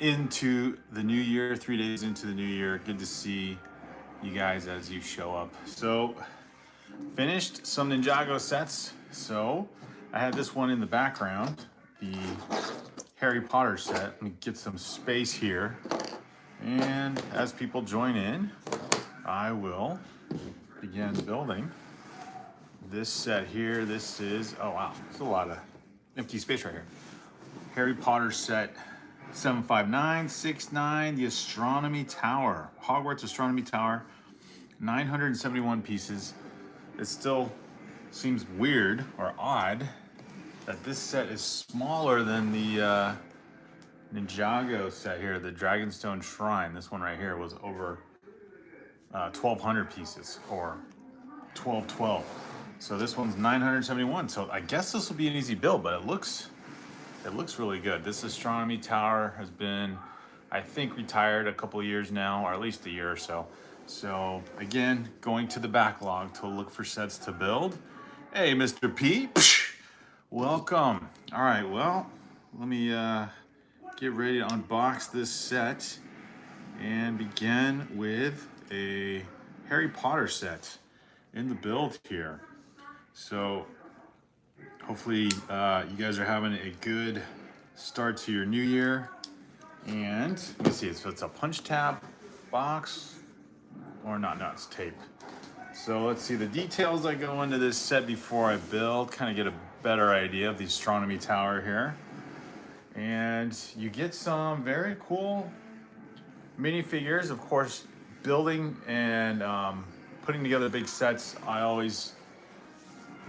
into the new year, 3 days into the new year. Good to see you guys as you show up. So, finished some Ninjago sets. So, I had this one in the background, the Harry Potter set. Let me get some space here. And as people join in, I will begin building this set here. This is, oh wow, there's a lot of empty space right here. Harry Potter set 75969, the Astronomy Tower, Hogwarts Astronomy Tower, 971 pieces. It still seems weird or odd that this set is smaller than the Ninjago set here, the Dragonstone Shrine. This one right here was over 1,200 pieces, or 1212. So this one's 971. So I guess this will be an easy build, but it looks really good. This Astronomy Tower has been, I think, retired a couple of years now, or at least a year or so. So again, going to the backlog to look for sets to build. Hey, Mr. P, welcome. All right, well, let me get ready to unbox this set and begin with a Harry Potter set in the build here. So hopefully you guys are having a good start to your new year. And let me see, so it's a punch tab box, or not, no, it's tape. So let's see the details that go into this set before I build, kind of get a better idea of the Astronomy Tower here. And you get some very cool minifigures. Of course, building and putting together big sets, I always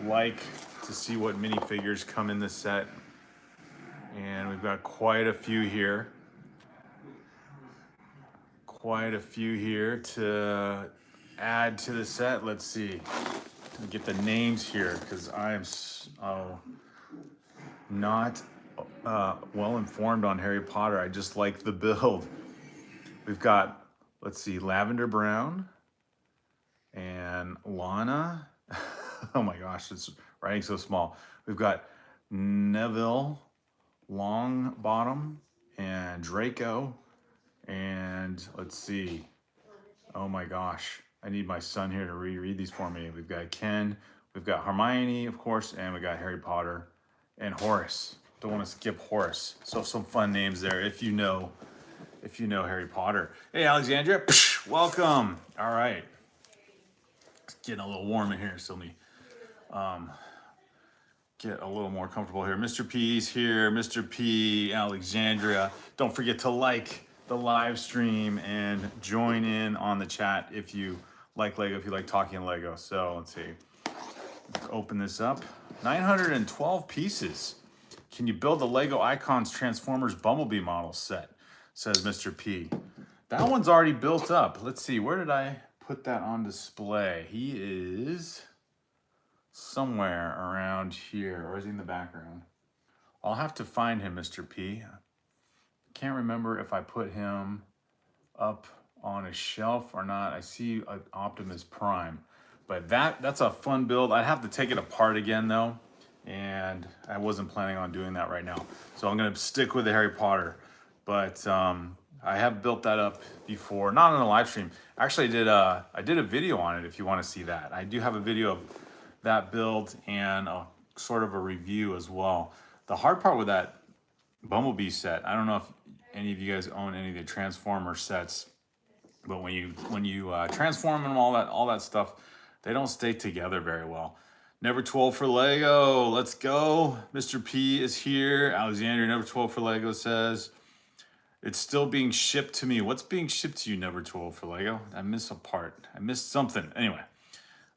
like to see what minifigures come in the set. And we've got quite a few here. Quite a few here to add to the set. Let's see. Let me get the names here, because I am not well informed on Harry Potter. I just like the build. We've got, let's see, Lavender Brown and Lana. Oh my gosh, it's writing so small. We've got Neville Longbottom and Draco. And let's see. Oh my gosh, I need my son here to reread these for me. We've got Ken, we've got Hermione, of course, and we got Harry Potter and Horace. Don't want to skip Horace. So some fun names there if you know Harry Potter. Hey, Alexandria, welcome. All right, it's getting a little warm in here, so let me get a little more comfortable here. Mr. P's here, Mr. P, Alexandria. Don't forget to like the live stream and join in on the chat if you like Lego, if you like talking Lego. So let's see, let's open this up. 912 pieces. Can you build the Lego Icons Transformers Bumblebee model set? Says Mr. P. That one's already built up. Let's see, where did I put that on display? He is somewhere around here, or is he in the background? I'll have to find him, Mr. P. Can't remember if I put him up on a shelf or not. I see an Optimus Prime, but that's a fun build. I'd have to take it apart again though, and I wasn't planning on doing that right now. So I'm gonna stick with the Harry Potter, but I have built that up before, not on a live stream. Actually, I did a video on it if you want to see that. I do have a video of that build and sort of a review as well. The hard part with that Bumblebee set, I don't know if any of you guys own any of the Transformer sets, but when you transform them, all that stuff, they don't stay together very well. Never 12 for Lego, let's go. Mr. P is here. Alexander, Never 12 for Lego says, it's still being shipped to me. What's being shipped to you, Never 12 for Lego? I missed a part. I missed something. Anyway,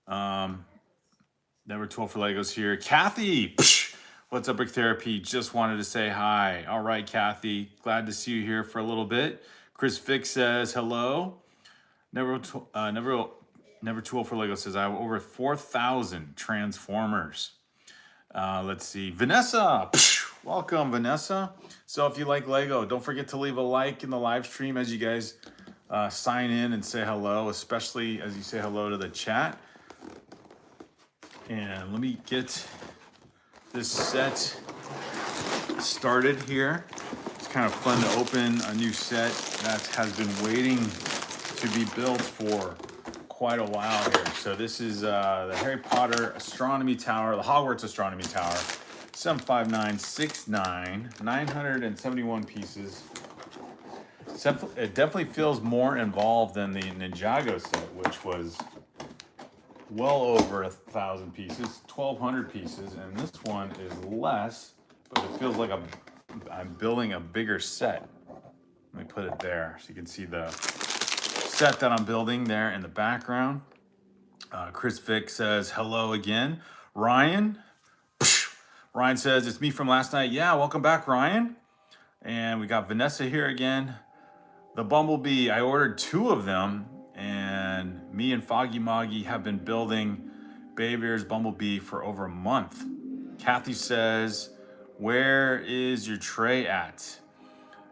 Never 12 for Legos here. Kathy, what's up, Brick Therapy? Just wanted to say hi. All right, Kathy, glad to see you here for a little bit. Chris Fick says hello. Never 12 for Lego says I have over 4,000 Transformers. Let's see, Vanessa, welcome, Vanessa. So if you like Lego, don't forget to leave a like in the live stream as you guys sign in and say hello, especially as you say hello to the chat. And let me get this set started here. Just kind of fun to open a new set that has been waiting to be built for quite a while here. So this is the Harry Potter Astronomy Tower, the Hogwarts Astronomy Tower, 75969, 971 pieces. It definitely feels more involved than the Ninjago set, which was well over 1,000 pieces, 1,200 pieces, and this one is less, but it feels like I'm building a bigger set. Let me put it there so you can see the set that I'm building there in the background. Chris Vick says, hello again. Ryan says, it's me from last night. Yeah, welcome back, Ryan. And we got Vanessa here again. The Bumblebee, I ordered 2 of them, and me and Foggy Moggy have been building Baybear's Bumblebee for over a month. Kathy says, where is your tray at?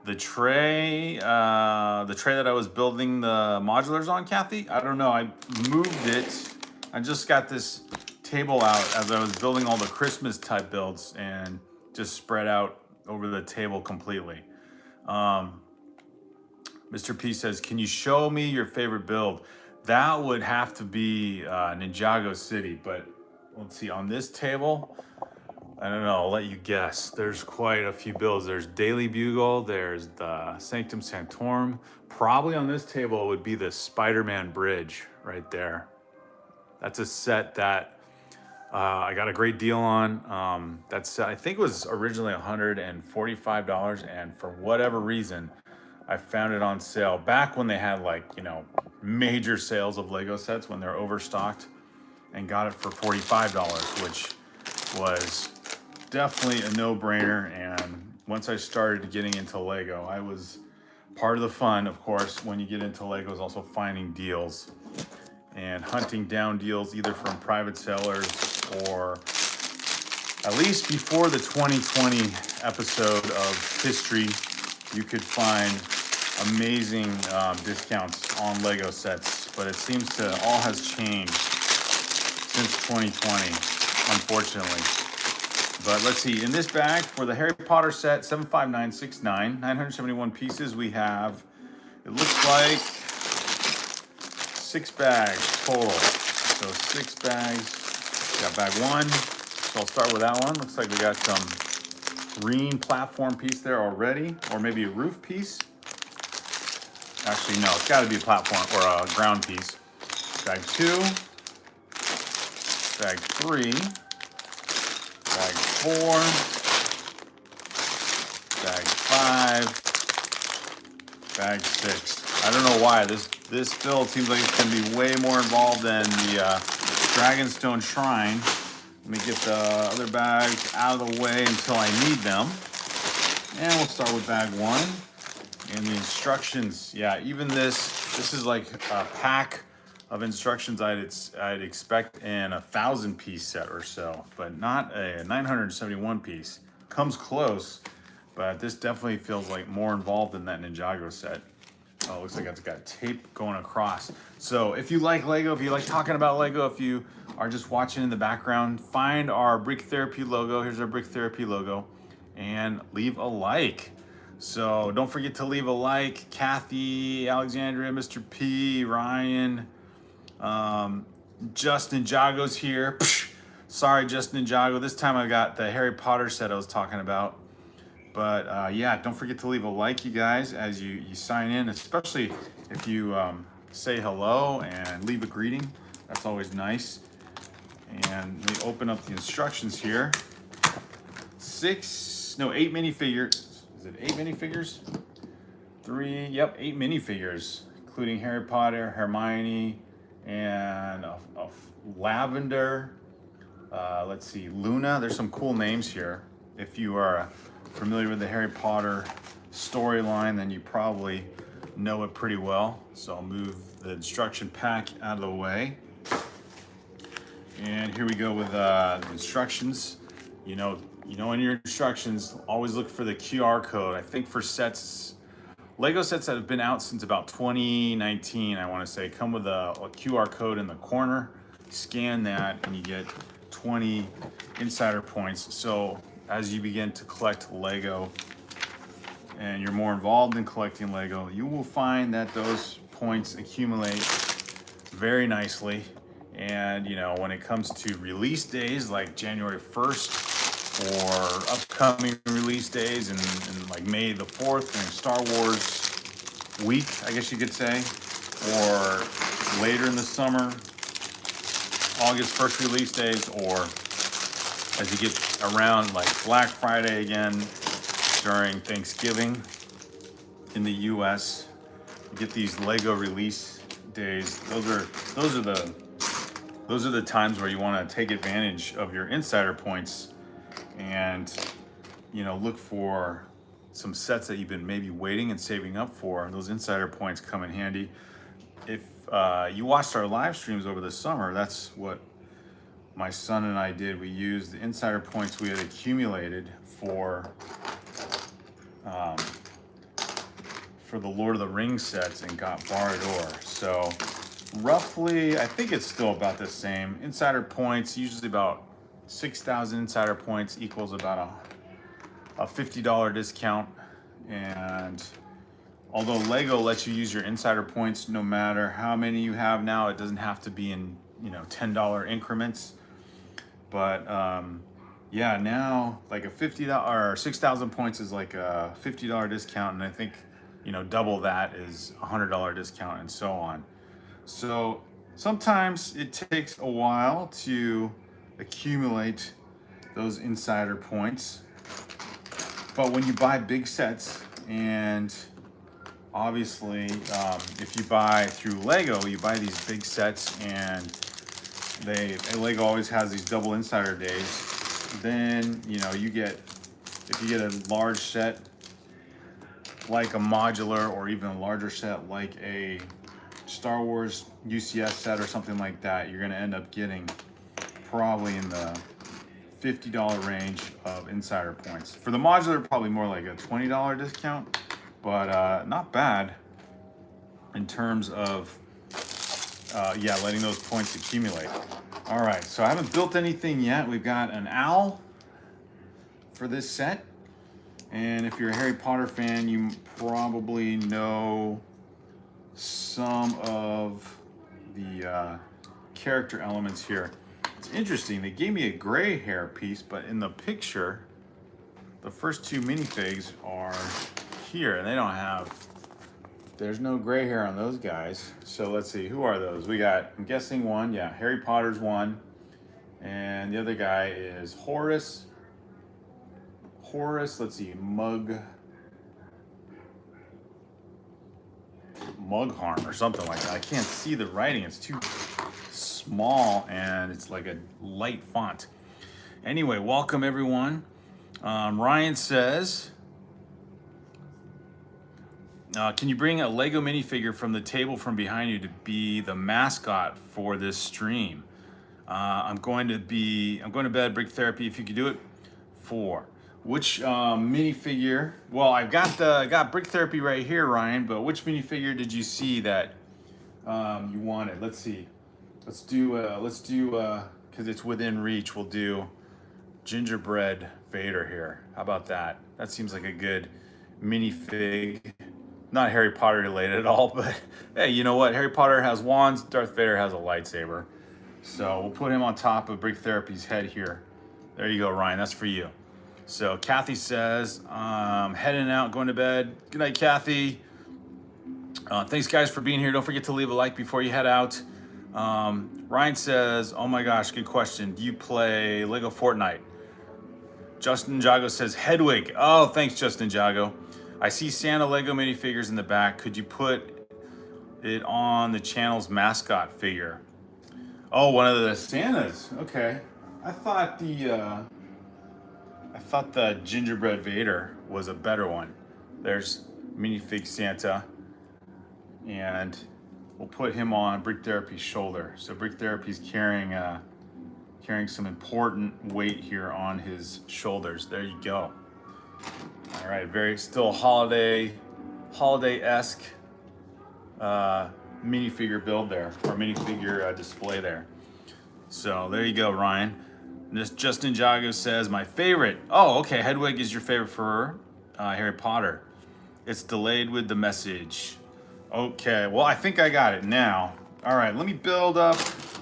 The tray that I was building the modulars on, Kathy? I don't know, I moved it. I just got this table out as I was building all the Christmas type builds and just spread out over the table completely. Mr. P says, can you show me your favorite build? That would have to be Ninjago City, but let's see, on this table, I don't know, I'll let you guess. There's quite a few builds. There's Daily Bugle, there's the Sanctum Sanctorum. Probably on this table would be the Spider-Man Bridge right there. That's a set that I got a great deal on. That set, I think it was originally $145, and for whatever reason, I found it on sale back when they had, like, you know, major sales of Lego sets when they're overstocked, and got it for $45, which was definitely a no-brainer. And once I started getting into Lego, I was part of the fun, of course, when you get into Lego, is also finding deals and hunting down deals either from private sellers or at least before the 2020 episode of history, you could find amazing discounts on Lego sets, but it seems to all has changed since 2020, unfortunately. But let's see, in this bag for the Harry Potter set, 75969, 971 pieces, we have, it looks like 6 bags total. So 6 bags, got bag 1, so I'll start with that one. Looks like we got some green platform piece there already, or maybe a roof piece. Actually, no, it's gotta be a platform or a ground piece. Bag 2, bag 3, bag 4, bag 5, bag 6. I don't know why, this build seems like it's gonna be way more involved than the Dragonstone Shrine. Let me get the other bags out of the way until I need them. And we'll start with bag 1. And the instructions, yeah, even this is like a pack of instructions I'd expect in a 1,000-piece set or so, but not a 971 piece. Comes close, but this definitely feels like more involved than that Ninjago set. Oh, looks like it's got tape going across. So if you like Lego, if you like talking about Lego, if you are just watching in the background, find our BrickTherapy logo. Here's our BrickTherapy logo, and leave a like. So don't forget to leave a like. Kathy, Alexandria, Mr. P, Ryan, Justin Jago's here. Sorry, Justin Jago. This time I got the Harry Potter set I was talking about. But yeah, don't forget to leave a like, you guys, as you sign in, especially if you say hello and leave a greeting. That's always nice. And let me open up the instructions here. 8 minifigures. Is it 8 minifigures? 8 minifigures, including Harry Potter, Hermione, and a Lavender. Let's see, Luna. There's some cool names here. If you are familiar with the Harry Potter storyline, then you probably know it pretty well. So I'll move the instruction pack out of the way. And here we go with the instructions. You know in your instructions, always look for the QR code. I think for sets, Lego sets that have been out since about 2019, I want to say, come with a QR code in the corner. Scan that and you get 20 insider points. So as you begin to collect Lego and you're more involved in collecting Lego, you will find that those points accumulate very nicely. And you know, when it comes to release days like January 1st or upcoming release days and like May the 4th during Star Wars week, I guess you could say, or later in the summer, August 1st release days, or as you get around like Black Friday again during Thanksgiving in the US, you get these Lego release days. Those are the times where you want to take advantage of your insider points and, you know, look for some sets that you've been maybe waiting and saving up for. Those insider points come in handy. If you watched our live streams over the summer, that's what my son and I did. We used the insider points we had accumulated for the Lord of the Rings sets and got Barad-dûr. So roughly, I think it's still about the same. Insider points, usually about 6,000 insider points equals about a $50 discount. And although Lego lets you use your insider points no matter how many you have now, it doesn't have to be in, you know, $10 increments. But yeah, now like a $50 or 6,000 points is like a $50 discount, and I think, you know, double that is a $100 discount, and so on. So sometimes it takes a while to accumulate those insider points, but when you buy big sets, and obviously if you buy through Lego, you buy these big sets, and Lego always has these double insider days, then, you know, you get, if you get a large set like a modular, or even a larger set like a Star Wars UCS set or something like that, you're going to end up getting probably in the $50 range of insider points. For the modular, probably more like a $20 discount, but not bad in terms of yeah, letting those points accumulate. All right, so I haven't built anything yet. We've got an owl for this set. And if you're a Harry Potter fan, you probably know some of the character elements here. It's interesting, they gave me a gray hair piece, but in the picture, the first two minifigs are here, and they don't have, there's no gray hair on those guys. So let's see, who are those? We got, I'm guessing one, yeah, Harry Potter's one, and the other guy is Horace, let's see, Mugharm or something like that. I can't see the writing, it's too small and it's like a light font. Anyway, welcome everyone. Ryan says, can you bring a Lego minifigure from the table from behind you to be the mascot for this stream? I'm going to bed, Brick Therapy, if you could do it. 4. Which minifigure? Well, I got Brick Therapy right here, Ryan. But which minifigure did you see that you wanted? Let's see. Let's do because it's within reach. We'll do gingerbread Vader here. How about that? That seems like a good minifig. Not Harry Potter related at all, but hey, you know what? Harry Potter has wands. Darth Vader has a lightsaber. So we'll put him on top of Brick Therapy's head here. There you go, Ryan. That's for you. So Kathy says, heading out, going to bed. Good night, Kathy. Thanks, guys, for being here. Don't forget to leave a like before you head out. Ryan says, oh my gosh, good question. Do you play Lego Fortnite? Justin Jago says, Hedwig. Oh, thanks, Justin Jago. I see Santa Lego minifigures in the back. Could you put it on the channel's mascot figure? Oh, one of the Santas. Okay. I thought the gingerbread Vader was a better one. There's minifig Santa, and we'll put him on Brick Therapy's shoulder. So Brick Therapy's carrying some important weight here on his shoulders. There you go. All right, very still holiday-esque minifigure build there, or minifigure display there. So there you go, Ryan. This Justin Jago says, my favorite. Oh, okay, Hedwig is your favorite for Harry Potter. It's delayed with the message. Okay, well, I think I got it now. All right, let me build up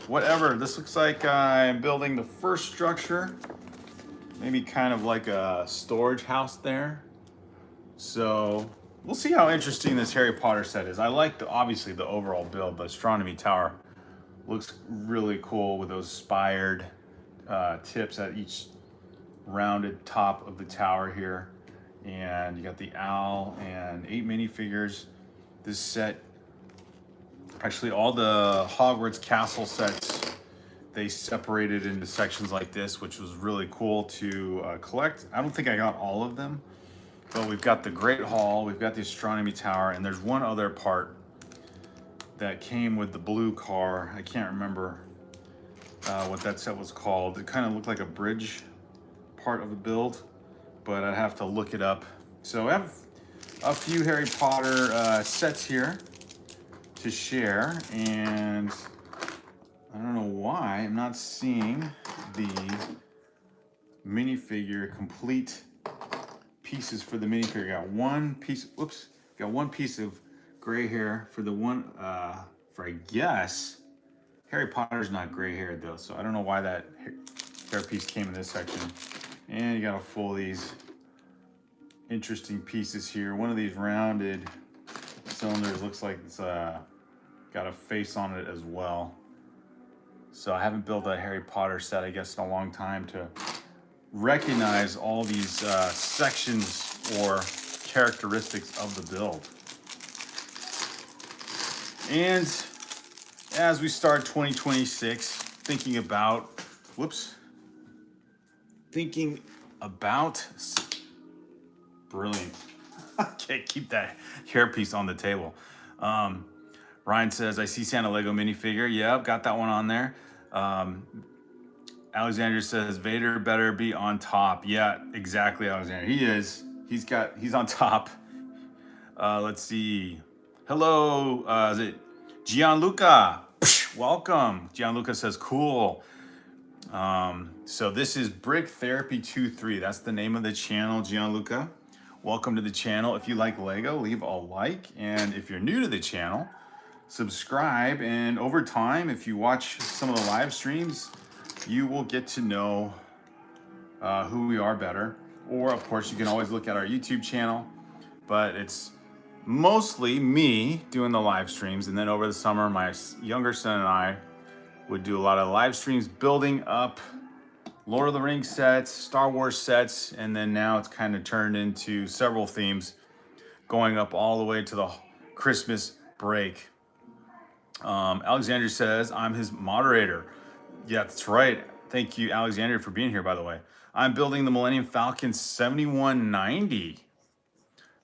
whatever. This looks like I'm building the first structure. Maybe kind of like a storage house there. So we'll see how interesting this Harry Potter set is. I like obviously the overall build. The Astronomy Tower looks really cool with those spired tips at each rounded top of the tower here. And you got the owl and 8 minifigures. This set, actually all the Hogwarts castle sets, they separated into sections like this, which was really cool to collect. I don't think I got all of them, but we've got the Great Hall, we've got the Astronomy Tower, and there's one other part that came with the blue car. I can't remember what that set was called. It kind of looked like a bridge part of the build, but I'd have to look it up. So I have a few Harry Potter sets here to share, and I don't know why I'm not seeing the minifigure complete pieces for the minifigure. Got one piece, whoops, got one piece of gray hair for the one, for I guess, Harry Potter's not gray haired though, so I don't know why that hair piece came in this section. And you got a full of these interesting pieces here. One of these rounded cylinders looks like it's got a face on it as well. So I haven't built a Harry Potter set, I guess, in a long time to recognize all these sections or characteristics of the build. And as we start 2026, thinking about, brilliant. Can't keep that hairpiece on the table. Ryan says, I see Santa Lego minifigure. Yep, got that one on there. Alexander says, Vader better be on top. Yeah, exactly, Alexander. He is. He's on top. Let's see. Hello, is it Gianluca? Welcome. Gianluca says, cool. So this is BrickTherapy23. That's the name of the channel, Gianluca. Welcome to the channel. If you like Lego, leave a like. And if you're new to the channel, subscribe. And over time, if you watch some of the live streams, you will get to know who we are better. Or of course, you can always look at our YouTube channel, but it's mostly me doing the live streams. And then over the summer, my younger son and I would do a lot of live streams building up Lord of the Rings sets, Star Wars sets, and then now it's kind of turned into several themes going up all the way to the Christmas break. Alexander says, I'm his moderator. Yeah, that's right. Thank you, Alexander, for being here, by the way. I'm building the Millennium Falcon 7190,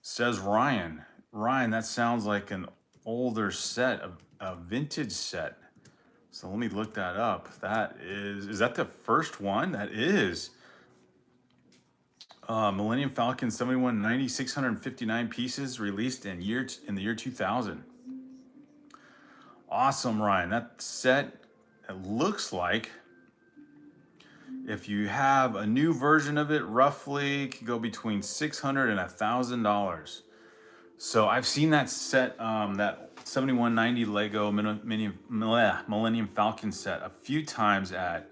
says Ryan. Ryan, that sounds like an older set, a vintage set. So let me look that up. That is that the first one? That is. Millennium Falcon 7190, 659 pieces, released in the year 2000. Awesome, Ryan. That set, it looks like, if you have a new version of it, roughly could go between $600 and $1,000. So I've seen that set, that 7190 Lego Millennium Falcon set a few times at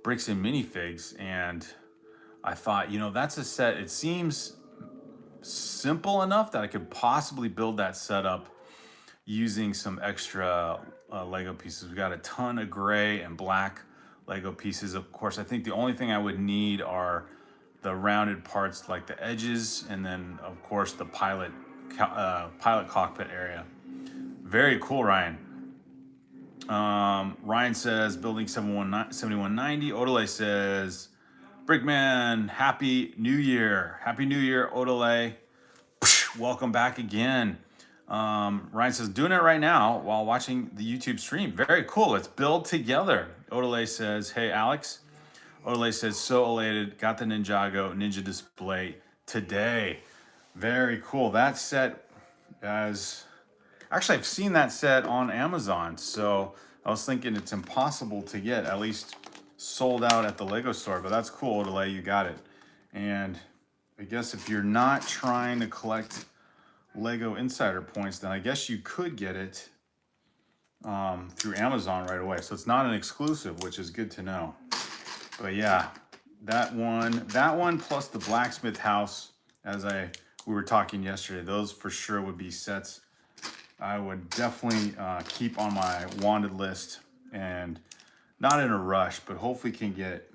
Bricks and Minifigs, and I thought, you know, that's a set, it seems simple enough that I could possibly build that setup using some extra Lego pieces. We got a ton of gray and black Lego pieces. Of course, I think the only thing I would need are the rounded parts like the edges, and then of course the pilot cockpit area. Very cool, Ryan. Ryan says, building 7190. Odele says, Brickman, Happy New Year. Happy New Year, Odele. Welcome back again. Ryan says, doing it right now while watching the YouTube stream. Very cool. Let's build together. Odele says, hey, Alex. Odele says, so elated. Got the Ninjago Ninja display today. Very cool. That set as... Actually, I've seen that set on Amazon, so I was thinking it's impossible to get, at least sold out at the Lego store, but that's cool, Odele, you got it. And I guess if you're not trying to collect Lego Insider points, then I guess you could get it through Amazon right away. So it's not an exclusive, which is good to know. But yeah, that one plus the blacksmith house, as we were talking yesterday, those for sure would be sets I would definitely keep on my wanted list, and not in a rush, but hopefully can get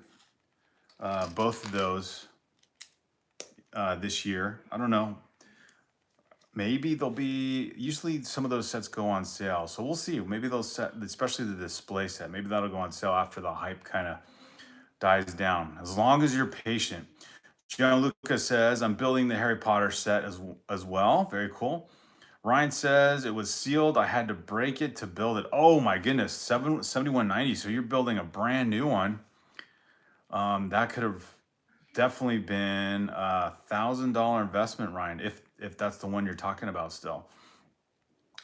both of those this year. I don't know. Maybe they'll be, usually some of those sets go on sale. So we'll see. Maybe those set, especially the display set, maybe that'll go on sale after the hype kind of dies down. As long as you're patient. Gianluca says, I'm building the Harry Potter set as well. Very cool. Ryan says, it was sealed. I had to break it to build it. Oh my goodness, 7190. So you're building a brand new one. That could have definitely been $1,000 investment, Ryan, if that's the one you're talking about still.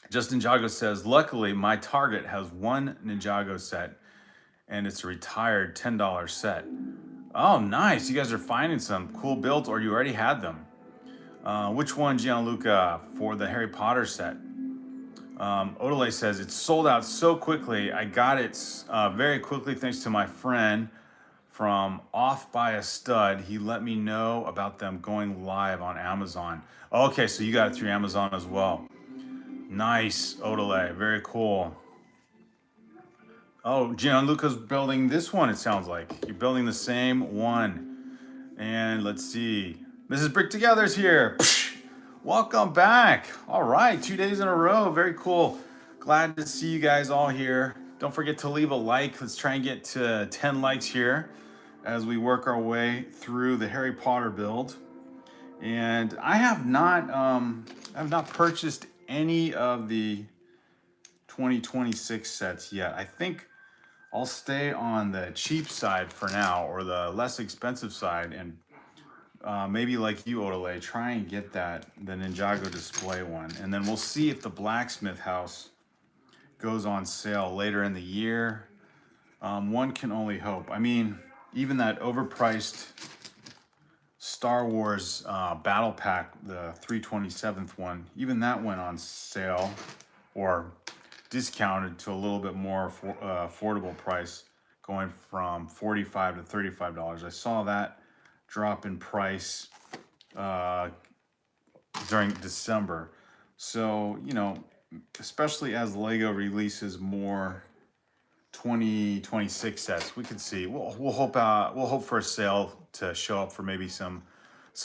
Justin Jago says, luckily my Target has one Ninjago set and it's a retired $10 set. Oh, nice. You guys are finding some cool builds, or you already had them. Which one, Gianluca, for the Harry Potter set? Odele says, it's sold out so quickly. I got it very quickly thanks to my friend from Off by a Stud. He let me know about them going live on Amazon. Okay, so you got it through Amazon as well. Nice, Odele. Very cool. Oh, Gianluca's building this one, it sounds like. You're building the same one. And let's see. Mrs. Brick Together's here. Welcome back. All right, 2 days in a row. Very cool. Glad to see you guys all here. Don't forget to leave a like. Let's try and get to 10 likes here as we work our way through the Harry Potter build. And I have not purchased any of the 2026 sets yet. I think I'll stay on the cheap side for now, or the less expensive side, and maybe like you, Odele, try and get the Ninjago display one. And then we'll see if the blacksmith house goes on sale later in the year. One can only hope. I mean, even that overpriced Star Wars battle pack, the 327th one, even that went on sale or discounted to a little bit more affordable price, going from $45 to $35. I saw that drop in price during December. So, you know, especially as Lego releases more 2026 sets, we could see. We'll hope for a sale to show up for maybe some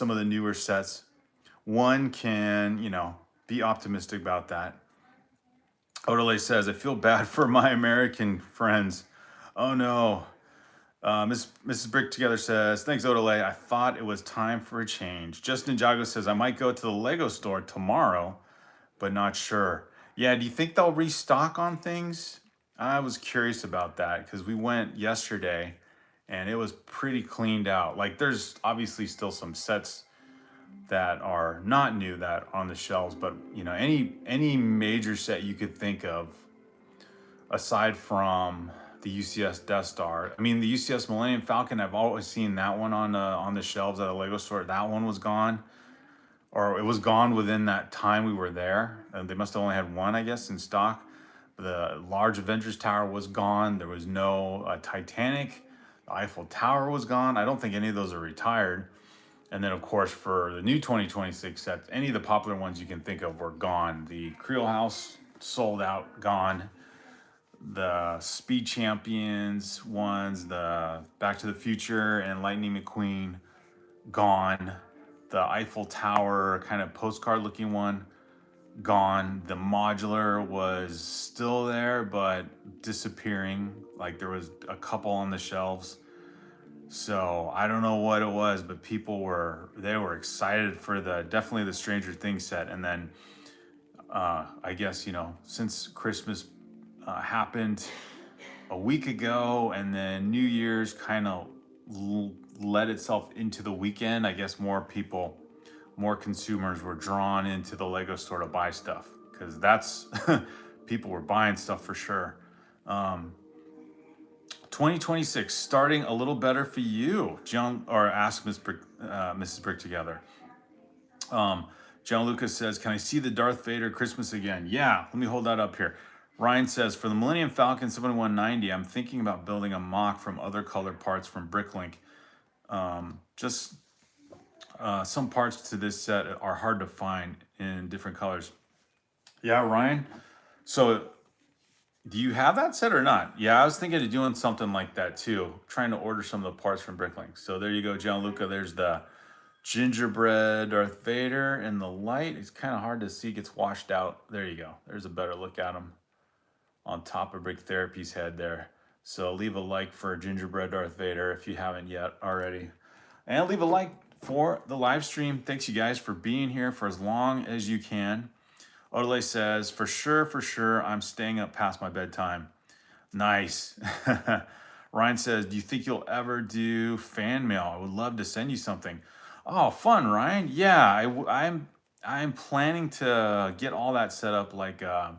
of the newer sets. One can, you know, be optimistic about that. Odele says, I feel bad for my American friends. Oh no. Mrs. Brick Together says, thanks, Odele. I thought it was time for a change. Justin Jago says, I might go to the Lego store tomorrow, but not sure. Yeah, do you think they'll restock on things? I was curious about that because we went yesterday and it was pretty cleaned out. Like, there's obviously still some sets that are not new that are on the shelves, but you know, any major set you could think of aside from the UCS Death Star. I mean, the UCS Millennium Falcon, I've always seen that one on the shelves at a Lego store. That one was gone, or it was gone within that time we were there. They must have only had one, I guess, in stock. The large Avengers Tower was gone. There was no Titanic. The Eiffel Tower was gone. I don't think any of those are retired. And then, of course, for the new 2026 sets, any of the popular ones you can think of were gone. The Creel House sold out, gone. The Speed Champions ones, the Back to the Future and Lightning McQueen, gone. The Eiffel Tower kind of postcard looking one, gone. The modular was still there, but disappearing. Like, there was a couple on the shelves. So I don't know what it was, but people were excited for definitely the Stranger Things set. And then I guess, you know, since Christmas happened a week ago, and then New Year's kind of led itself into the weekend, I guess more consumers were drawn into the Lego store to buy stuff, because that's people were buying stuff for sure. 2026 starting a little better for you, John, or ask Mrs. Brick Together. John Lucas says, can I see the Darth Vader Christmas again? Yeah, let me hold that up here. Ryan says, for the Millennium Falcon 7190, I'm thinking about building a mock from other colored parts from BrickLink. Some parts to this set are hard to find in different colors. Yeah, Ryan. So do you have that set or not? Yeah, I was thinking of doing something like that too. Trying to order some of the parts from BrickLink. So there you go, Gianluca. There's the gingerbread Darth Vader in the light. It's kind of hard to see, gets washed out. There you go. There's a better look at him on top of Brick Therapy's head there. So leave a like for gingerbread Darth Vader if you haven't yet already. And leave a like for the live stream. Thanks you guys for being here for as long as you can. Odele says, for sure, I'm staying up past my bedtime. Nice. Ryan says, do you think you'll ever do fan mail? I would love to send you something. Oh, fun, Ryan. Yeah, I'm planning to get all that set up, like a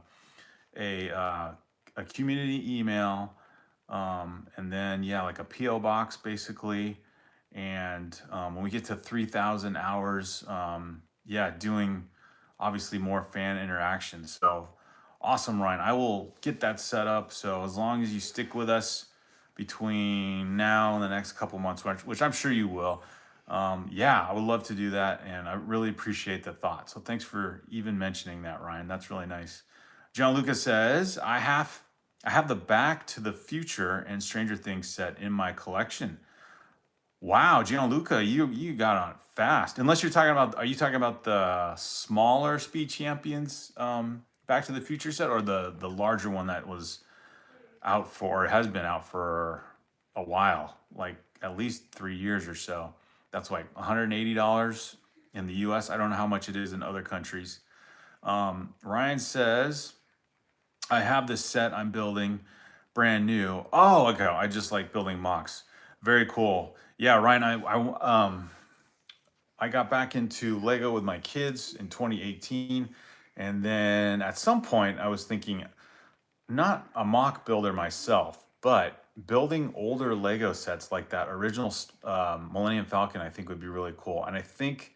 community email, and then yeah, like a PO box basically. And when we get to 3,000 hours, yeah, doing obviously more fan interaction. So awesome, Ryan. I will get that set up. So as long as you stick with us between now and the next couple months, which I'm sure you will, yeah, I would love to do that. And I really appreciate the thought. So thanks for even mentioning that, Ryan. That's really nice. John Lucas says, I have the Back to the Future and Stranger Things set in my collection. Wow, Gianluca, you got on it fast. Unless you're talking about, are you talking about the smaller Speed Champions Back to the Future set, or the larger one that was out for, or has been out for a while, like at least 3 years or so? That's like $180 in the US. I don't know how much it is in other countries. Ryan says, I have this set I'm building brand new. Oh, okay. I just like building mocks. Very cool. Yeah, Ryan, I got back into Lego with my kids in 2018. And then at some point I was thinking, not a mock builder myself, but building older Lego sets like that original Millennium Falcon, I think would be really cool. And I think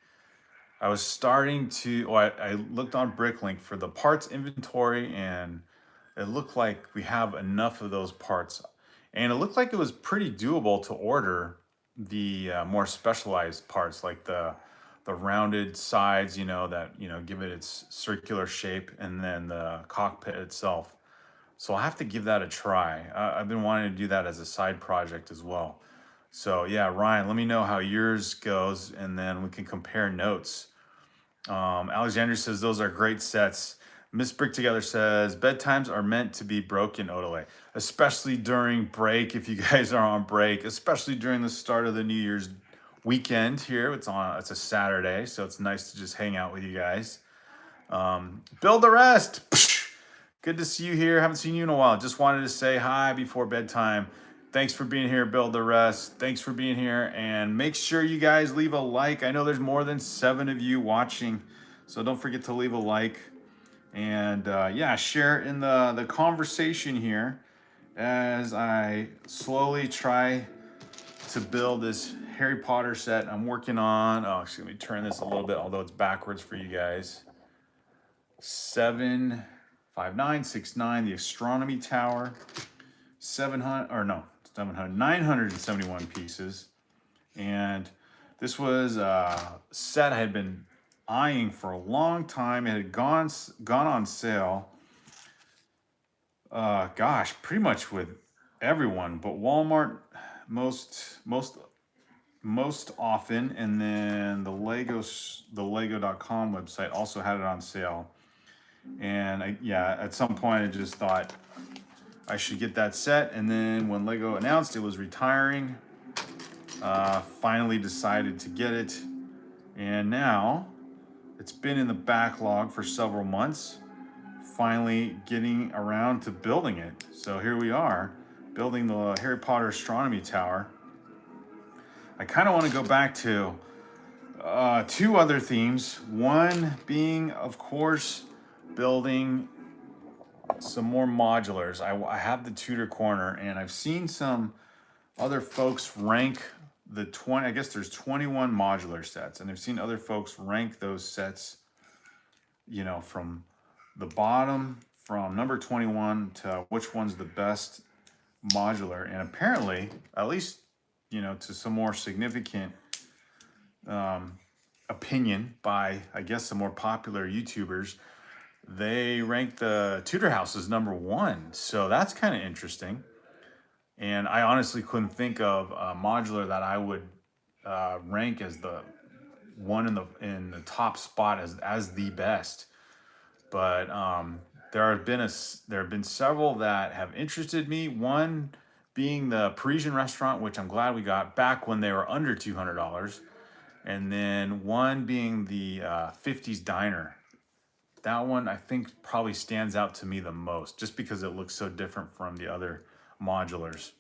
I was starting to, well, I looked on BrickLink for the parts inventory, and it looked like we have enough of those parts. And it looked like it was pretty doable to order the more specialized parts, like the rounded sides, you know, that, you know, give it its circular shape, and then the cockpit itself. So I'll have to give that a try. I've been wanting to do that as a side project as well. So yeah, Ryan, let me know how yours goes, and then we can compare notes. Alexander says, those are great sets. Miss Brick Together says, bedtimes are meant to be broken, Odele, especially during break. If you guys are on break, especially during the start of the New Year's weekend here. It's a Saturday, so it's nice to just hang out with you guys. Build the rest. Good to see you here. Haven't seen you in a while. Just wanted to say hi before bedtime. Thanks for being here, Build the Rest. Thanks for being here. And make sure you guys leave a like. I know there's more than 7 of you watching, so don't forget to leave a like. And yeah, share in the conversation here as I slowly try to build this Harry Potter set I'm working on. Oh, actually, let me turn this a little bit, although it's backwards for you guys. 75969, the Astronomy Tower. 971 pieces. And this was a set I had been eyeing for a long time. It had gone on sale, gosh, pretty much with everyone, but Walmart most often, and then the Lego.com website also had it on sale. And yeah, at some point I just thought I should get that set. And then when Lego announced it was retiring, finally decided to get it. And now it's been in the backlog for several months, finally getting around to building it. So here we are, building the Harry Potter Astronomy Tower. I kind of want to go back to 2 other themes. One being, of course, building some more modulars. I have the Tudor corner, and I've seen some other folks rank the 20, I guess there's 21 modular sets, and I've seen other folks rank those sets you know, from the bottom, from number 21 to which one's the best modular. And apparently, at least, you know, to some more significant opinion by, I guess, some more popular YouTubers, they rank the Tudor house as number one. So that's kind of interesting. And I honestly couldn't think of a modular that I would rank as the one in the top spot as the best. But there have been several that have interested me. One being the Parisian restaurant, which I'm glad we got back when they were under $200, and then one being the 50s diner. That one I think probably stands out to me the most, just because it looks so different from the other modulars.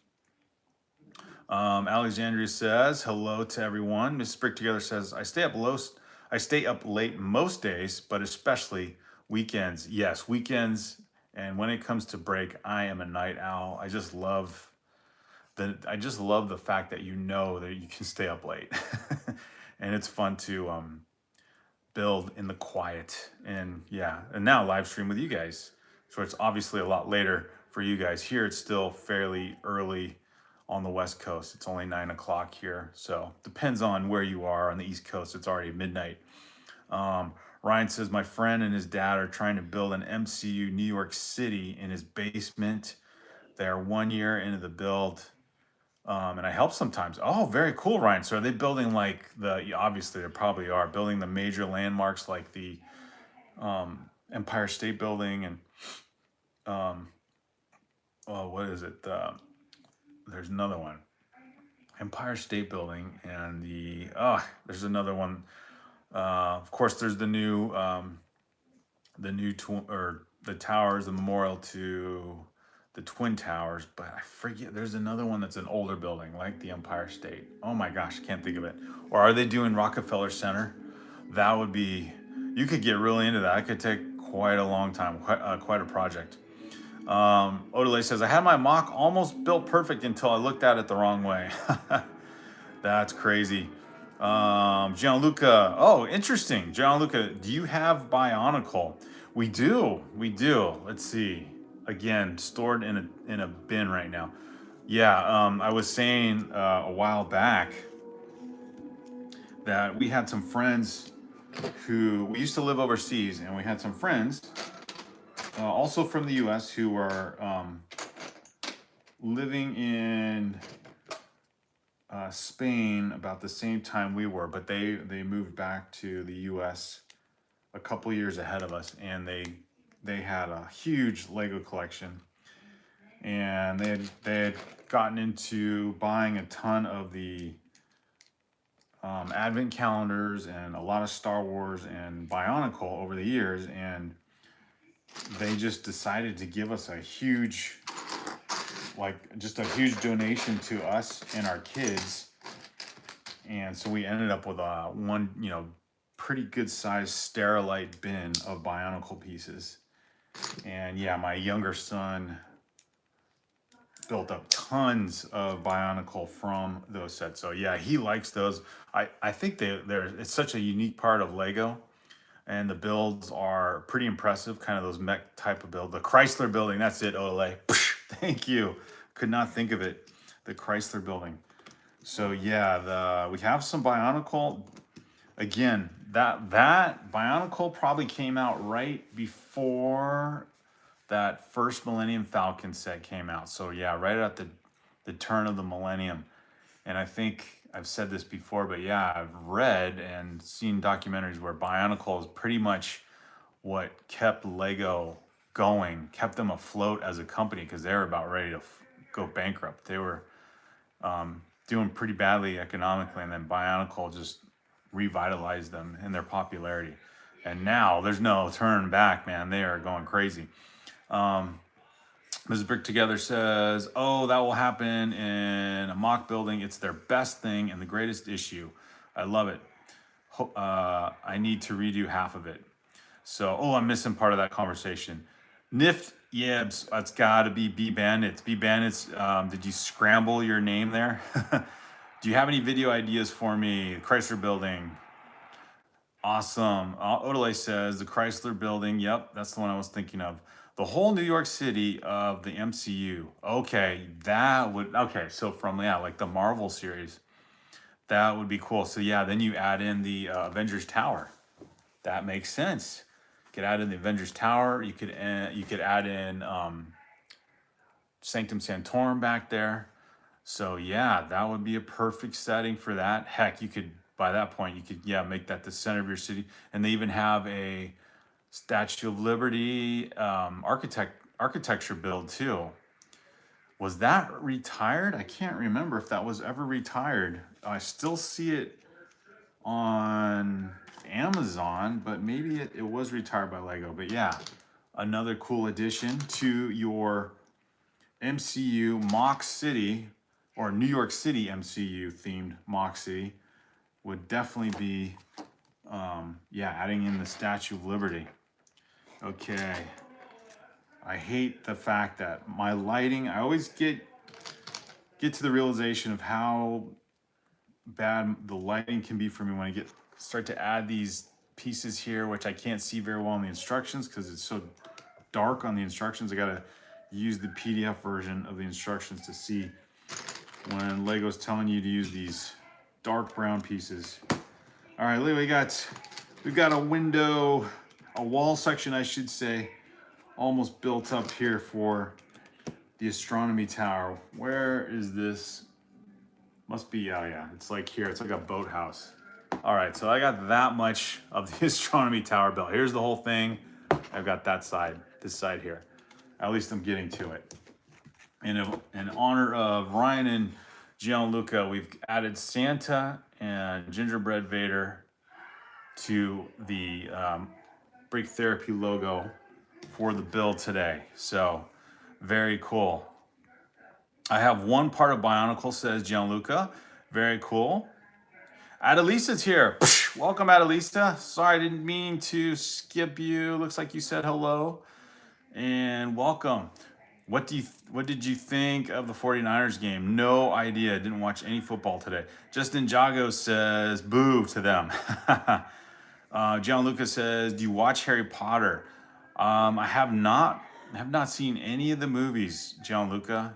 Alexandria says hello to everyone. Miss Brick Together says I stay up late most days, but especially weekends. Yes, weekends. And when it comes to break, I am a night owl. I just love the fact that you know that you can stay up late, and it's fun to build in the quiet. And yeah, and now live stream with you guys. So it's obviously a lot later for you guys. Here it's still fairly early on the West Coast. It's only 9 o'clock here. So depends on where you are. On the East Coast, it's already midnight. Ryan says, my friend and his dad are trying to build an MCU New York City in his basement. They're 1 year into the build. And I help sometimes. Oh, very cool, Ryan. So are they building like obviously they probably are building the major landmarks like the Empire State Building and what is it? There's another one. Empire State Building and there's another one. Of course, there's the towers, the memorial to the Twin Towers, but I forget, there's another one that's an older building like the Empire State. Oh my gosh, I can't think of it. Or are they doing Rockefeller Center? That would be, you could get really into that. It could take quite a long time, quite a project. Odele says, I had my mock almost built perfect until I looked at it the wrong way. That's crazy. Gianluca, oh, interesting. Gianluca, do you have Bionicle? We do. Let's see. Again, stored in a bin right now. Yeah, I was saying a while back that we had some friends who, we used to live overseas, and we had some friends also from the US who were living in Spain about the same time we were, but they moved back to the US a couple years ahead of us, and they had a huge Lego collection, and they had gotten into buying a ton of the advent calendars and a lot of Star Wars and Bionicle over the years, and they just decided to give us a huge donation to us and our kids. And so we ended up with one, pretty good sized Sterilite bin of Bionicle pieces. And yeah, my younger son built up tons of Bionicle from those sets. So yeah, he likes those. I think it's such a unique part of Lego, and the builds are pretty impressive, kind of those mech type of build. The Chrysler building, that's it, Ole. Thank you. Could not think of it. The Chrysler building. So yeah, we have some Bionicle. Again, that Bionicle probably came out right before that first Millennium Falcon set came out. So yeah, right at the turn of the millennium. And I think I've said this before, but yeah, I've read and seen documentaries where Bionicle is pretty much what kept Lego going, kept them afloat as a company, because they were about ready to go bankrupt. They were doing pretty badly economically, and then Bionicle just revitalized them in their popularity. And now there's no turn back, man. They are going crazy. Mrs. Brick Together says, oh, that will happen in a mock building. It's their best thing and the greatest issue. I love it. I need to redo half of it. So, I'm missing part of that conversation. Nift Yebs, it's got to be B Bandits. B Bandits, did you scramble your name there? Do you have any video ideas for me? Chrysler Building. Awesome. Odele says the Chrysler Building. Yep, that's the one I was thinking of. The whole New York City of the MCU. Okay, that would. Okay, so from like the Marvel series, that would be cool. So yeah, then you add in the Avengers Tower. That makes sense. You could add in the Avengers Tower. You could add in Sanctum Sanctorum back there. So yeah, that would be a perfect setting for that. Heck, you could by that point you could make that the center of your city, and they even have a Statue of Liberty architecture build too. Was that retired? I can't remember if that was ever retired. I still see it on Amazon, but maybe it was retired by Lego. But yeah, another cool addition to your MCU Mock City, or New York City MCU themed Mock City, would definitely be adding in the Statue of Liberty. Okay. I hate the fact that my lighting, I always get to the realization of how bad the lighting can be for me when I start to add these pieces here, which I can't see very well in the instructions because it's so dark on the instructions. I gotta use the PDF version of the instructions to see when Lego's telling you to use these dark brown pieces. All right, we've got a window, a wall section, I should say, almost built up here for the Astronomy Tower. Where is this? Must be, oh yeah, it's like here. It's like a boathouse. All right, so I got that much of the Astronomy Tower built. Here's the whole thing. I've got that side, this side here. At least I'm getting to it. In honor of Ryan and Gianluca, we've added Santa and Gingerbread Vader to the Break Therapy logo for the build today. So very cool. I have one part of Bionicle, says Gianluca. Very cool. Adelisa's here. Welcome, Adelisa. Sorry, I didn't mean to skip you. Looks like you said hello. And welcome. What did you think of the 49ers game? No idea. Didn't watch any football today. Justin Jago says boo to them. Gianluca says, do you watch Harry Potter? I have not seen any of the movies, Gianluca.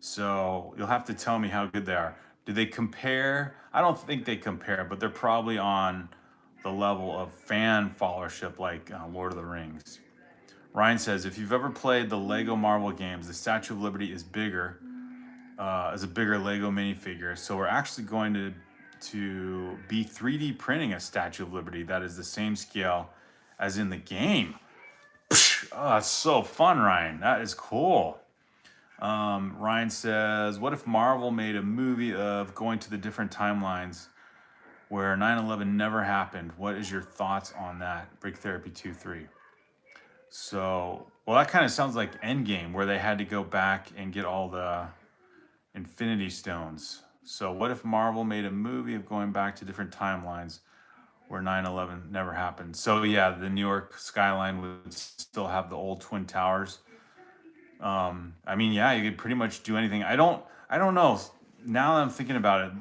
So you'll have to tell me how good they are. Do they compare? I don't think they compare, but they're probably on the level of fan followership like Lord of the Rings. Ryan says, if you've ever played the Lego Marvel games, the Statue of Liberty is bigger, as a bigger Lego minifigure. So we're actually going to be 3D printing a Statue of Liberty that is the same scale as in the game. Oh, that's so fun, Ryan. That is cool. Ryan says, what if Marvel made a movie of going to the different timelines where 9/11 never happened? What is your thoughts on that? BrickTherapy23. So, well, that kind of sounds like Endgame, where they had to go back and get all the Infinity Stones. So what if Marvel made a movie of going back to different timelines where 9/11 never happened? So yeah, the New York skyline would still have the old Twin Towers. I mean, yeah, you could pretty much do anything. I don't know. Now that I'm thinking about it,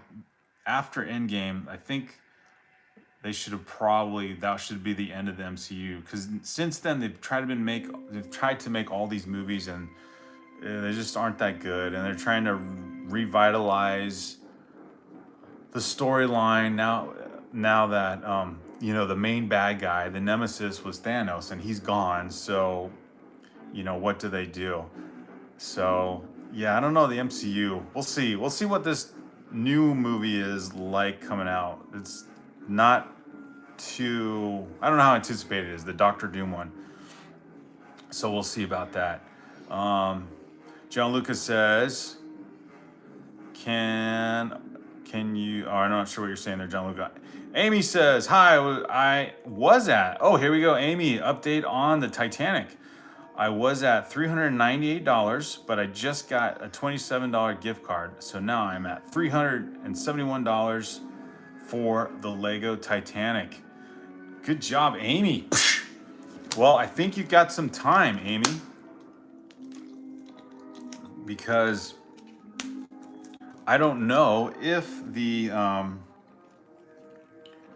after Endgame, I think they should have that should be the end of the MCU, because since then they've tried to make all these movies and they just aren't that good, and they're trying to revitalize the storyline now that the main bad guy, the nemesis, was Thanos, and he's gone. So what do they do? So yeah, I don't know, the MCU. We'll see what this new movie is like coming out. It's not too, I don't know how anticipated it is, the Doctor Doom one. So we'll see about that. John Lucas says, can you, I'm not sure what you're saying there, John Lucas. Amy says, hi, here we go, Amy, update on the Titanic. I was at $398, but I just got a $27 gift card. So now I'm at $371 for the Lego Titanic. Good job, Amy. Well, I think you've got some time, Amy, because I don't know if the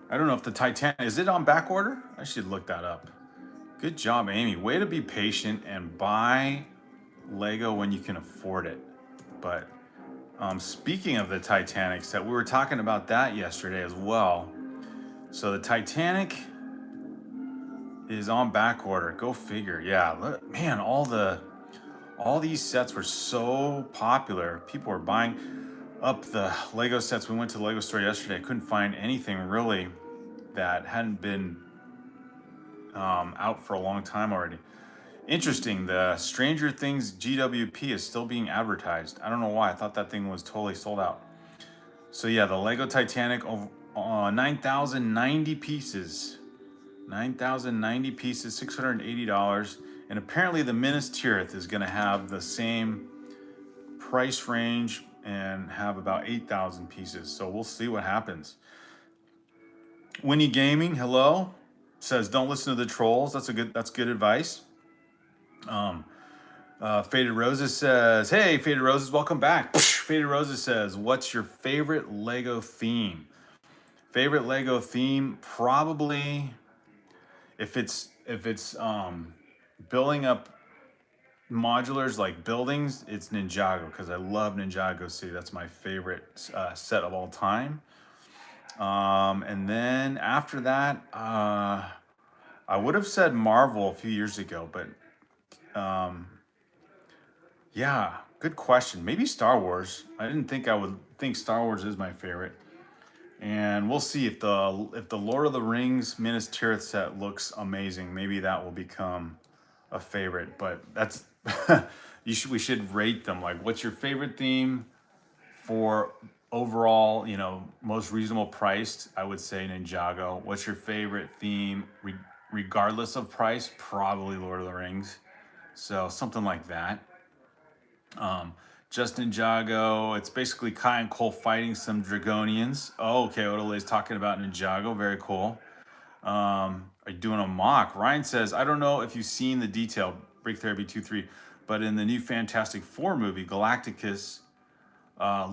I don't know if the Titanic, is it on back order? I should look that up. Good job, Amy. Way to be patient and buy Lego when you can afford it. But speaking of the Titanic set, we were talking about that yesterday as well. So the Titanic is on back order. Go figure. Yeah, look, man, all these sets were so popular. People were buying up the Lego sets. We went to the Lego store yesterday. I couldn't find anything really that hadn't been out for a long time already. Interesting, the Stranger Things GWP is still being advertised. I don't know why. I thought that thing was totally sold out. So yeah, the Lego Titanic, 9,090 pieces. 9,090 pieces, $680. And apparently the Minas Tirith is going to have the same price range and have about 8,000 pieces. So we'll see what happens. Winnie Gaming, hello, says don't listen to the trolls. That's good advice. Faded Roses says, hey, Faded Roses, welcome back. Faded Roses says, what's your favorite Lego theme? Favorite Lego theme, probably if it's building up modulars like buildings, it's Ninjago, because I love Ninjago City. That's my favorite set of all time. And then after that, I would have said Marvel a few years ago, but yeah, good question. Maybe Star Wars. I didn't think I would think Star Wars is my favorite. And we'll see if the Lord of the Rings Minas Tirith set looks amazing. Maybe that will become a favorite. But that's we should rate them. Like, what's your favorite theme for overall, most reasonable priced? I would say Ninjago. What's your favorite theme regardless of price? Probably Lord of the Rings. So something like that. Just Ninjago. It's basically Kai and Cole fighting some Dragonians. Oh, okay. Odole's talking about Ninjago. Very cool. Are you doing a mock? Ryan says, I don't know if you've seen the detail, BrickTherapy23, but in the new Fantastic Four movie, Galacticus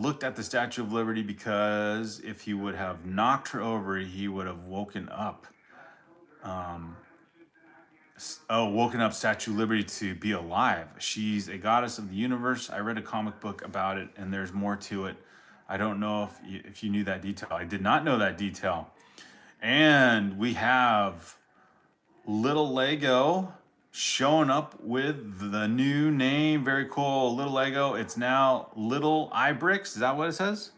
looked at the Statue of Liberty because if he would have knocked her over, he would have woken up. Woken up Statue of Liberty to be alive. She's a goddess of the universe. I read a comic book about it, and there's more to it. I don't know if you knew that detail. I did not know that detail. And we have Little Lego showing up with the new name. Very cool. Little Lego. It's now Little iBricks. Is that what it says?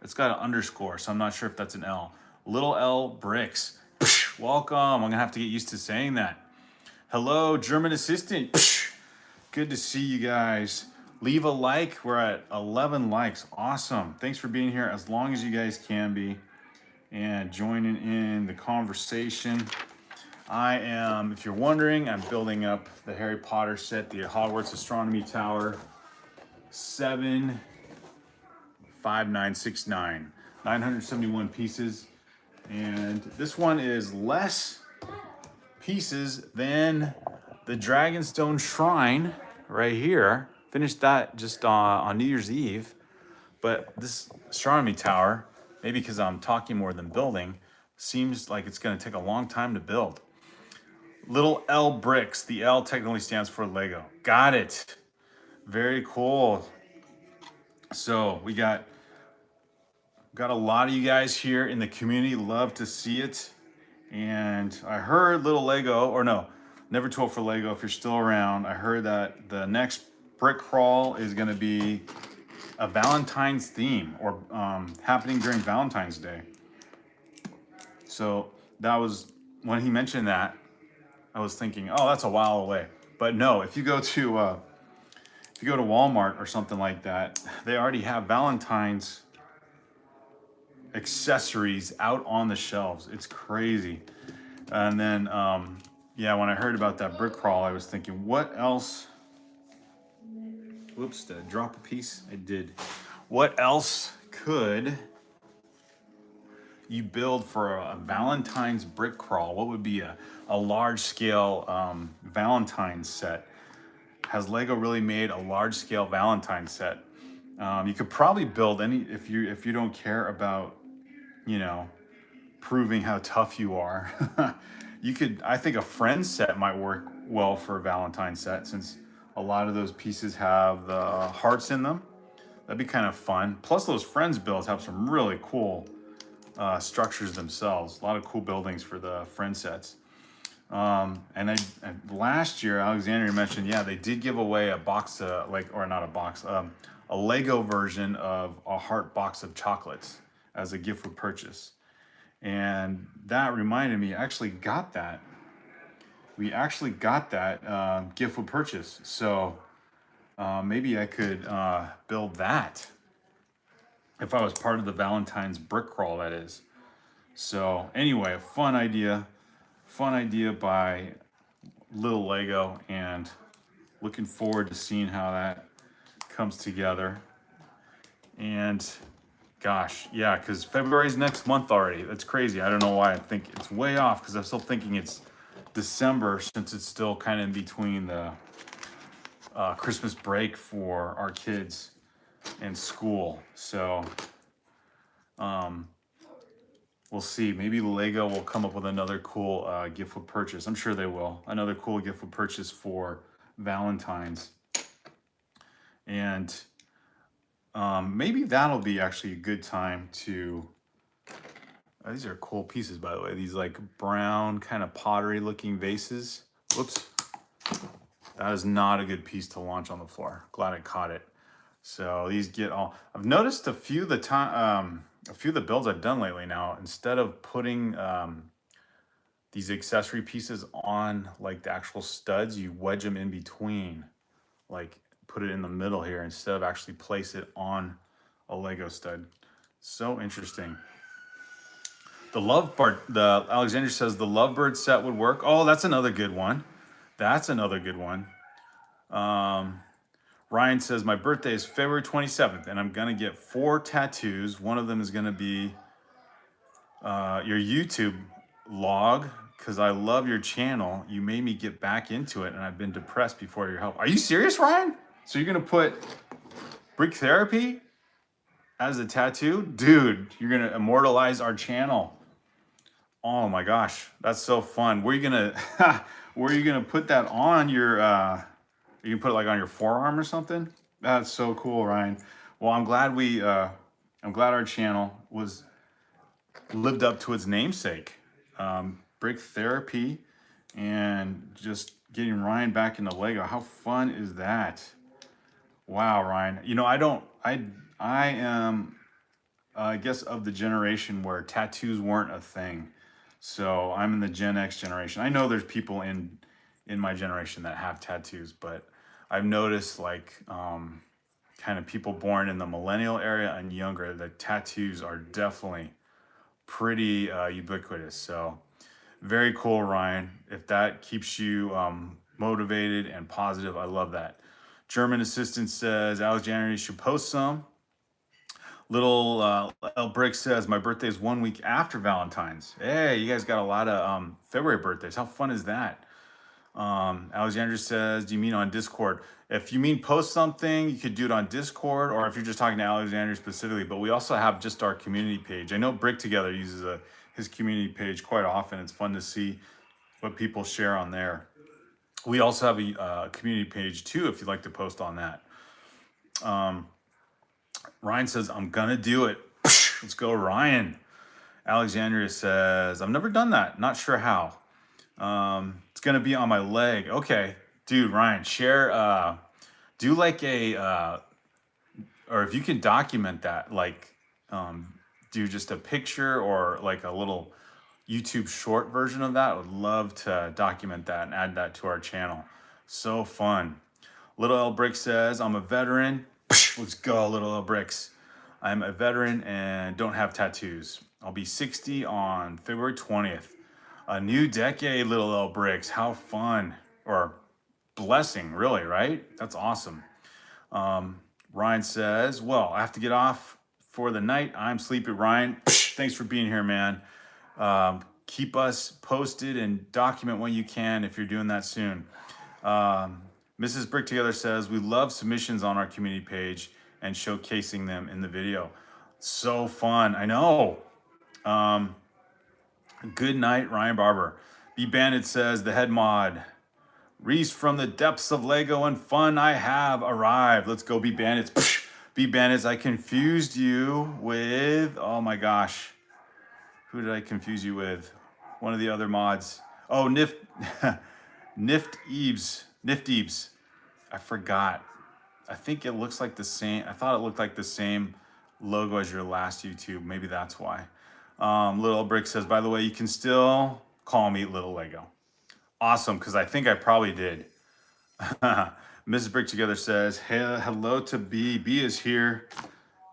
It's got an underscore, so I'm not sure if that's an L. Little L Bricks. Welcome. I'm going to have to get used to saying that. Hello, German assistant. Good to see you guys. Leave a like. We're at 11 likes. Awesome. Thanks for being here as long as you guys can be and joining in the conversation. I am, if you're wondering, I'm building up the Harry Potter set, the Hogwarts Astronomy Tower 75969. 971 pieces. And this one is less pieces than the Dragonstone Shrine right here. Finished that just on New Year's Eve. But this Astronomy Tower, maybe because I'm talking more than building, seems like it's going to take a long time to build. Little L Bricks. The L technically stands for Lego. Got it. Very cool. So we got a lot of you guys here in the community. Love to see it. And I heard Little Lego, or no, Never Too Old for Lego, if you're still around, I heard that the next brick crawl is going to be a Valentine's theme, or happening during Valentine's Day. So that was, when he mentioned that, I was thinking, oh, that's a while away. But no, if you go to Walmart or something like that, they already have Valentine's accessories out on the shelves. It's crazy. And then yeah, when I heard about that brick crawl, I was thinking, what else? Whoops, did I drop a piece? I did. What else could you build for a Valentine's brick crawl? What would be a large scale Valentine's set? Has Lego really made a large scale Valentine's set? You could probably build any, if you don't care about, proving how tough you are. I think a friend set might work well for a Valentine set, since a lot of those pieces have the hearts in them. That'd be kind of fun. Plus those friends builds have some really cool structures themselves. A lot of cool buildings for the friend sets. And last year, Alexandria mentioned, yeah, they did give away a box, or not a box, a Lego version of a heart box of chocolates as a gift with purchase. And that reminded me, I actually got that. We actually got that gift with purchase. So maybe I could build that if I was part of the Valentine's brick crawl, that is. So anyway, a fun idea by Little Lego, and looking forward to seeing how that comes together. And gosh, yeah, because February's next month already. That's crazy. I don't know why I think it's way off, because I'm still thinking it's December, since it's still kind of in between the Christmas break for our kids and school. So we'll see. Maybe Lego will come up with another cool gift with purchase. I'm sure they will. Another cool gift with purchase for Valentine's. And maybe that'll be actually a good time to... these are cool pieces, by the way. These like brown kind of pottery looking vases. Whoops. That is not a good piece to launch on the floor. Glad I caught it. So these get all... I've noticed a few of the builds I've done lately now, instead of putting these accessory pieces on like the actual studs, you wedge them in between, like put it in the middle here instead of actually place it on a Lego stud. So interesting. The Alexandria says the Lovebird set would work. Oh, that's another good one. That's another good one. Ryan says, my birthday is February 27th, and I'm going to get 4 tattoos. One of them is going to be your YouTube log, because I love your channel. You made me get back into it, and I've been depressed before your help. Are you serious, Ryan? So you're going to put Brick Therapy as a tattoo? Dude, you're going to immortalize our channel. Oh my gosh, that's so fun. Where are you going to put that on your... you can put it like on your forearm or something. That's so cool, Ryan. Well, I'm glad I'm glad our channel lived up to its namesake, Brick Therapy, and just getting Ryan back into Lego. How fun is that? Wow, Ryan. You know, I am, I guess, of the generation where tattoos weren't a thing. So I'm in the Gen X generation. I know there's people in my generation that have tattoos, but I've noticed like kind of people born in the millennial area and younger, the tattoos are definitely pretty ubiquitous. So very cool, Ryan. If that keeps you motivated and positive, I love that. German Assistant says Alexandria should post some. Little L Brick says my birthday is 1 week after Valentine's. Hey, you guys got a lot of February birthdays. How fun is that? Alexandra says, do you mean on Discord? If you mean post something, you could do it on Discord, or if you're just talking to Alexandra specifically. But we also have just our community page. I know Brick Together uses his community page quite often. It's fun to see what people share on there. We also have a community page too, if you'd like to post on that. Ryan says, I'm gonna do it. Let's go, Ryan. Alexandria says, I've never done that. Not sure how. It's gonna be on my leg. Okay, dude, Ryan, share, do like a, or if you can document that, like, do just a picture or like a little YouTube short version of that. I would love to document that and add that to our channel. So fun. Little L Brick says, I'm a veteran. Let's go, Little L Bricks. I'm a veteran and don't have tattoos. I'll be 60 on February 20th. A new decade, Little L Bricks. How fun, or blessing, really, right? That's awesome. Ryan says, well, I have to get off for the night. I'm sleepy, Ryan. Thanks for being here, man. Keep us posted and document when you can if you're doing that soon. Mrs. Brick Together says, we love submissions on our community page and showcasing them in the video. So fun, I know. Good night, Ryan Barber. B Bandit says the head mod. Reese from the depths of Lego and fun I have arrived. Let's go, B Bandits. B Bandits, I confused you with, oh my gosh. Who did I confuse you with? One of the other mods. Oh, Nift Eebs. I forgot. I think it looks like the same. I thought it looked like the same logo as your last YouTube. Maybe that's why. Little Brick says, by the way, you can still call me Little Lego. Awesome, because I think I probably did. Mrs. Brick Together says, hey, hello to B. B is here.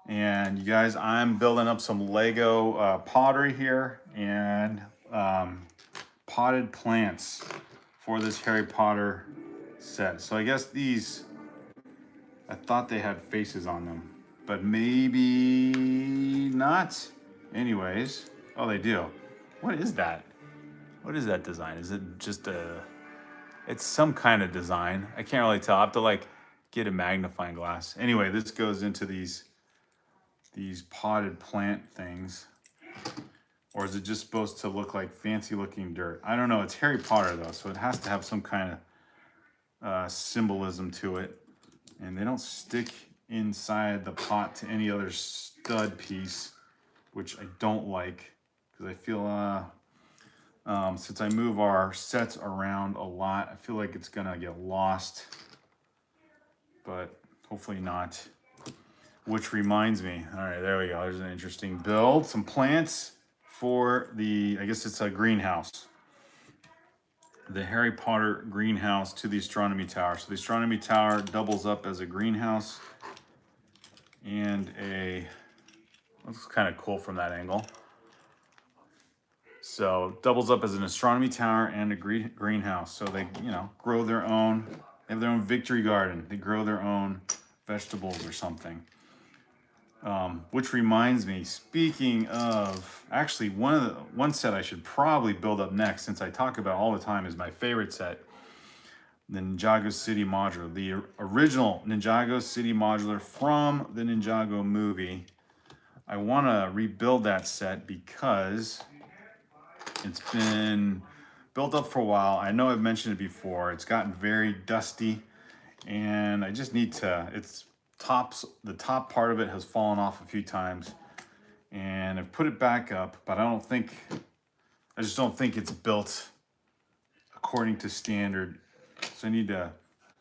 And you guys, I'm building up some Lego pottery here and potted plants for this Harry Potter set. So I guess these, I thought they had faces on them, but maybe not. Anyways, oh, they do. What is that? What is that design? Is it just it's some kind of design. I can't really tell. I have to like get a magnifying glass. Anyway, this goes into these potted plant things. Or is it just supposed to look like fancy looking dirt? I don't know. It's Harry Potter though, so it has to have some kind of symbolism to it. And they don't stick inside the pot to any other stud piece, which I don't like because I feel since I move our sets around a lot, I feel like it's gonna get lost, but hopefully not. Which reminds me, all right, there we go. There's an interesting build. Some plants for the, I guess it's a greenhouse. The Harry Potter greenhouse to the astronomy tower. So the astronomy tower doubles up as a greenhouse and looks kind of cool from that angle. So doubles up as an astronomy tower and a greenhouse. So they, grow their own, they have their own victory garden. They grow their own vegetables or something. Which reminds me, speaking of, actually one set I should probably build up next, since I talk about all the time, is my favorite set, the Ninjago City Modular, the original Ninjago City Modular from the Ninjago movie. I want to rebuild that set because it's been built up for a while. I know I've mentioned it before. It's gotten very dusty, and I just need to, the top part of it has fallen off a few times, and I've put it back up, but I just don't think it's built according to standard. So I need to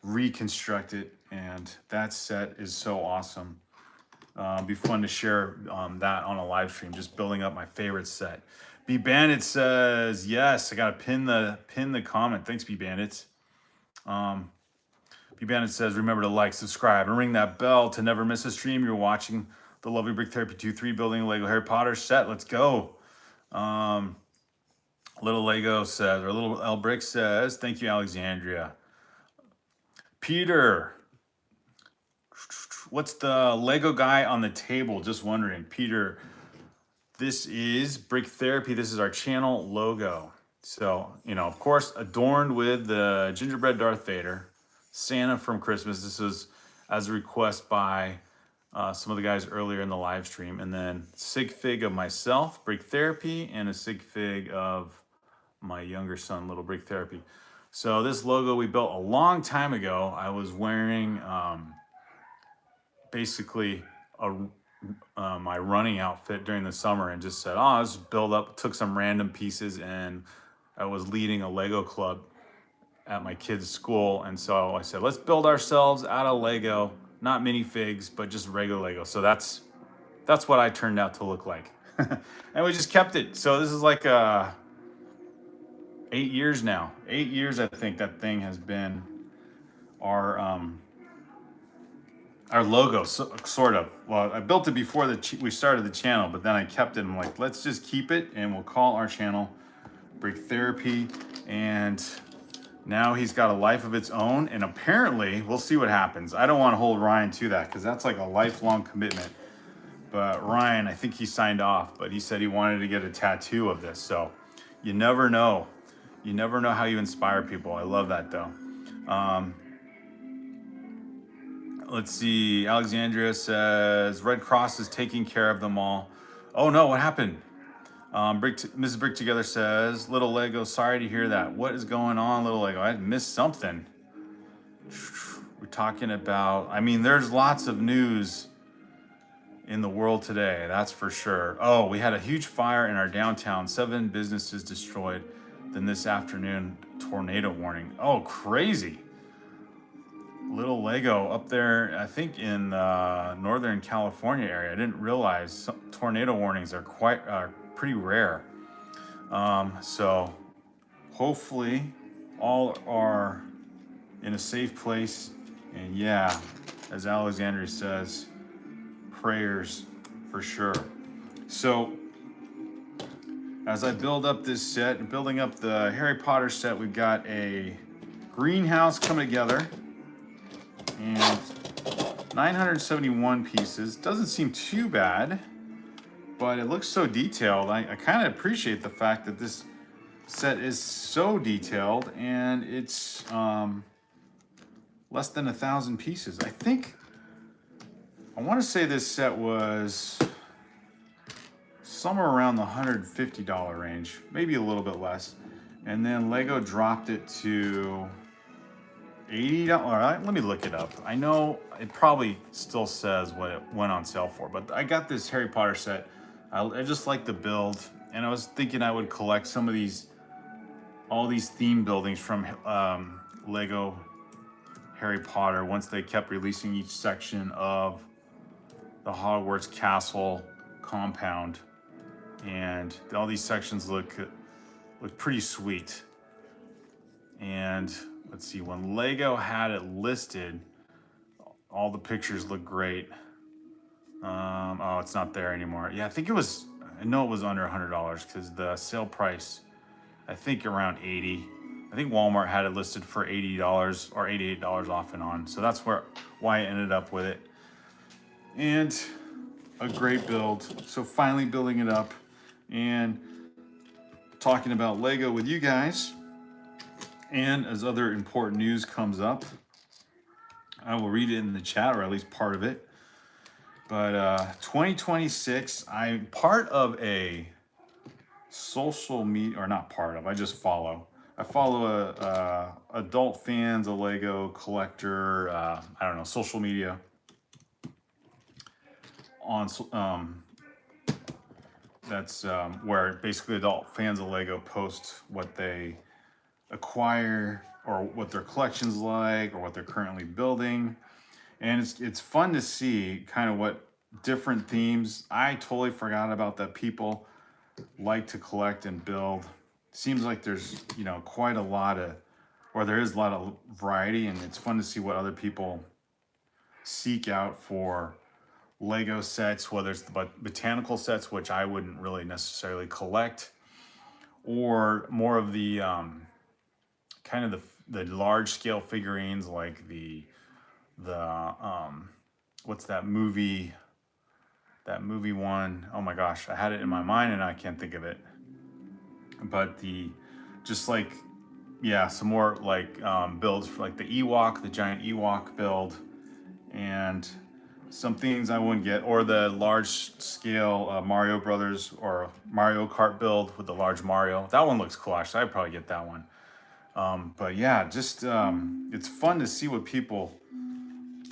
reconstruct it, and that set is so awesome. It'd be fun to share that on a live stream, just building up my favorite set. B Bandit says, yes, I gotta pin the comment. Thanks, B Bandits. B Bandit says, remember to like, subscribe, and ring that bell to never miss a stream. You're watching the lovely BrickTherapy23 building a Lego Harry Potter set. Let's go. Little Lego says, or Little L Brick says, thank you, Alexandria. Peter, what's the Lego guy on the table? Just wondering. Peter, this is Brick Therapy. This is our channel logo. So, of course, adorned with the gingerbread Darth Vader, Santa from Christmas. This was as a request by some of the guys earlier in the live stream. And then sig fig of myself, Brick Therapy, and a sig fig of my younger son, Little Brick Therapy. So this logo we built a long time ago. I was wearing basically my running outfit during the summer and just said, oh, let's build up, took some random pieces, and I was leading a Lego club at my kids' school. And so I said, let's build ourselves out of Lego, not minifigs, but just regular Lego. So that's what I turned out to look like. And we just kept it. So this is like 8 years now. 8 years, I think that thing has been our logo, sort of. Well, I built it before we started the channel, but then I kept it. I'm like, let's just keep it, and we'll call our channel Brick Therapy. And now he's got a life of its own, and apparently, we'll see what happens. I don't want to hold Ryan to that, because that's like a lifelong commitment. But Ryan, I think he signed off, but he said he wanted to get a tattoo of this. So you never know. You never know how you inspire people. I love that, though. Let's see. Alexandria says, Red Cross is taking care of them all. Oh, no, what happened? Mrs. Brick Together says, Little Lego, sorry to hear that. What is going on, Little Lego? I missed something. We're talking about, I mean, there's lots of news in the world today, that's for sure. Oh, we had a huge fire in our downtown, 7 businesses destroyed. Then this afternoon, tornado warning. Oh, crazy. Little Lego up there, I think in Northern California area. I didn't realize tornado warnings are pretty rare. So hopefully all are in a safe place. And yeah, as Alexandria says, prayers for sure. So as I build up this set, building up the Harry Potter set, we've got a greenhouse coming together. And 971 pieces. Doesn't seem too bad, but it looks so detailed. I kind of appreciate the fact that this set is so detailed, and it's less than 1,000 pieces. I want to say this set was somewhere around the $150 range, maybe a little bit less. And then Lego dropped it to $80. All right, let me look it up. I know it probably still says what it went on sale for, but I got this Harry Potter set. I just like the build, and I was thinking I would collect some of all these theme buildings from Lego Harry Potter once they kept releasing each section of the Hogwarts castle compound, and all these sections look pretty sweet. And let's see, when Lego had it listed, all the pictures look great. Oh, it's not there anymore. Yeah, I know it was under $100 because the sale price, I think around 80. I think Walmart had it listed for $80 or $88 off and on. So that's why I ended up with it. And a great build. So finally building it up and talking about Lego with you guys. And as other important news comes up, I will read it in the chat, or at least part of it. But 2026, I'm part of a social media, or not part of, I just follow. I follow adult fans, a Lego collector, I don't know, social media on that's where basically adult fans of Lego post what they acquire or what their collection's like or what they're currently building. And it's fun to see kind of what different themes. I totally forgot about that people like to collect and build. Seems like there's, quite a lot of, or there is a lot of variety, and it's fun to see what other people seek out for Lego sets, whether it's the botanical sets, which I wouldn't really necessarily collect, or more of the kind of the large scale figurines, like the what's that movie one? Oh my gosh, I had it in my mind and I can't think of it. But some more like builds for like the Ewok, the giant Ewok build, and some things I wouldn't get, or the large scale Mario Brothers or Mario Kart build with the large Mario. That one looks cool, actually. I'd probably get that one. But yeah, just it's fun to see what people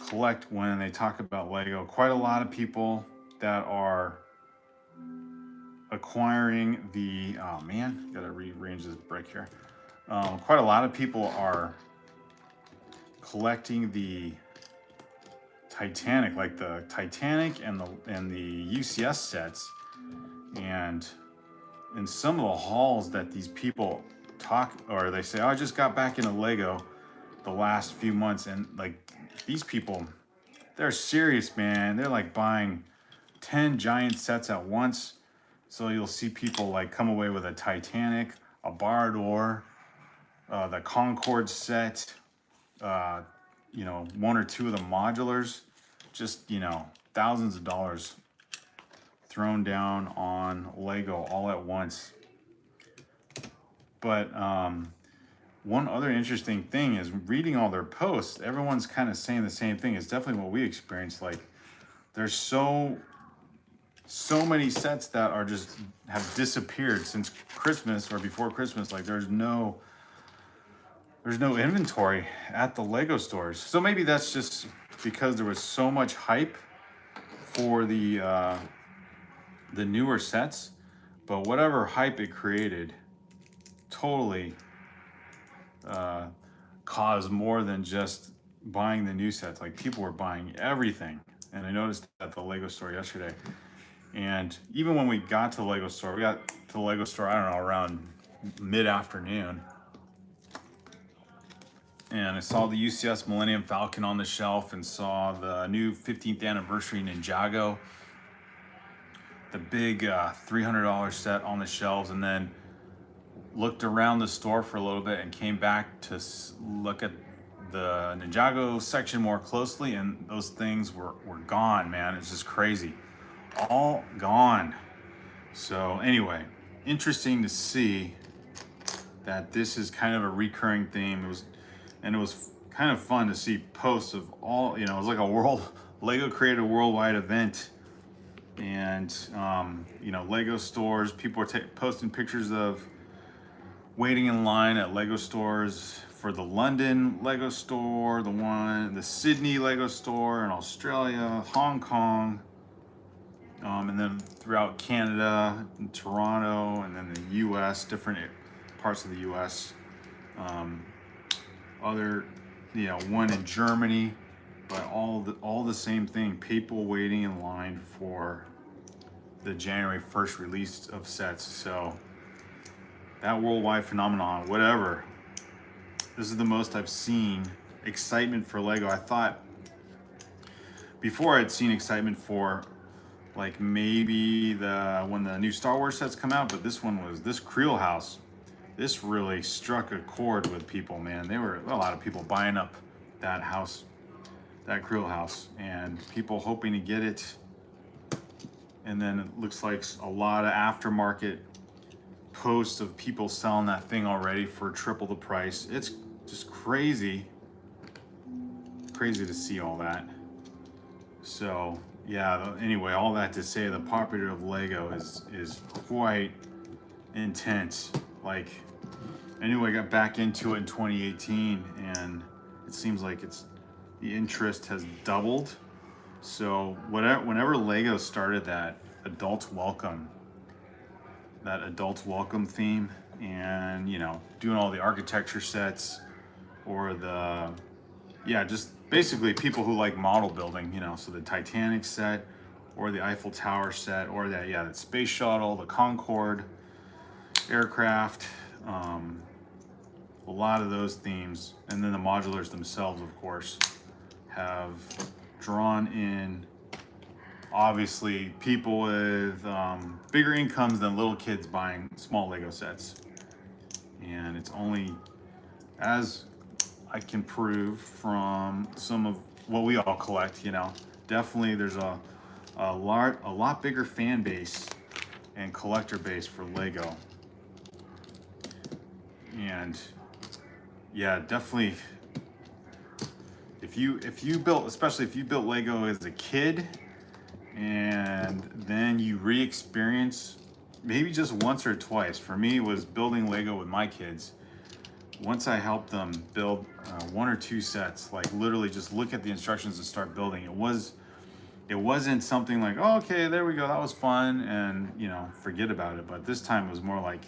collect when they talk about Lego. Quite a lot of people that are acquiring the, oh man, gotta rearrange this brick here. Quite a lot of people are collecting the Titanic, like the Titanic and the UCS sets. And in some of the hauls that these people talk, or they say, oh, I just got back into Lego the last few months, and like these people, they're serious, man. They're like buying 10 giant sets at once. So you'll see people like come away with a Titanic, a Bar-Door, the Concorde set, one or two of the modulars, just, thousands of dollars thrown down on Lego all at once. But one other interesting thing is reading all their posts, everyone's kind of saying the same thing. It's definitely what we experienced. Like, there's so so many sets that are just have disappeared since Christmas or before Christmas. Like there's no inventory at the Lego stores. So maybe that's just because there was so much hype for the newer sets, but whatever hype it created totally caused more than just buying the new sets. Like people were buying everything. And I noticed at the Lego store yesterday. And even when we got to the Lego store, we got to the Lego store, I don't know, around mid-afternoon. And I saw the UCS Millennium Falcon on the shelf and saw the new 15th anniversary Ninjago, the big $300 set on the shelves, and then looked around the store for a little bit and came back to look at the Ninjago section more closely, and those things were gone, man. It's just crazy. All gone. So anyway, interesting to see that this is kind of a recurring theme. It was kind of fun to see posts of all, it was like Lego created a worldwide event, and Lego stores, people were posting pictures of waiting in line at Lego stores for the London Lego store, the Sydney Lego store in Australia, Hong Kong, and then throughout Canada and Toronto, and then the US, different parts of the US. One in Germany, but all the same thing. People waiting in line for the January 1st release of sets. So that worldwide phenomenon, whatever. This is the most I've seen excitement for Lego. I thought before I'd seen excitement for like maybe when the new Star Wars sets come out, but this Creel House. This really struck a chord with people, man. There were a lot of people buying up that house, that Creel House, and people hoping to get it. And then it looks like a lot of aftermarket posts of people selling that thing already for triple the price. It's just crazy to see all that. So yeah, anyway, all that to say, the popularity of Lego is quite intense. Like, anyway, I got back into it in 2018, and it seems like the interest has doubled. So whenever Lego started that adult welcome theme, and doing all the architecture sets, or just basically people who like model building, so the Titanic set, or the Eiffel Tower set, or that space shuttle, the Concorde aircraft, a lot of those themes, and then the modulars themselves, of course, have drawn in obviously people with bigger incomes than little kids buying small Lego sets. And it's only, as I can prove from some of what we all collect, definitely there's a lot bigger fan base and collector base for Lego. And yeah, definitely, especially if you built Lego as a kid, and then you re-experience maybe just once or twice. For me, it was building Lego with my kids. Once I helped them build one or two sets, like literally just look at the instructions and start building. It wasn't something like, oh, okay, there we go, that was fun, and forget about it. But this time it was more like,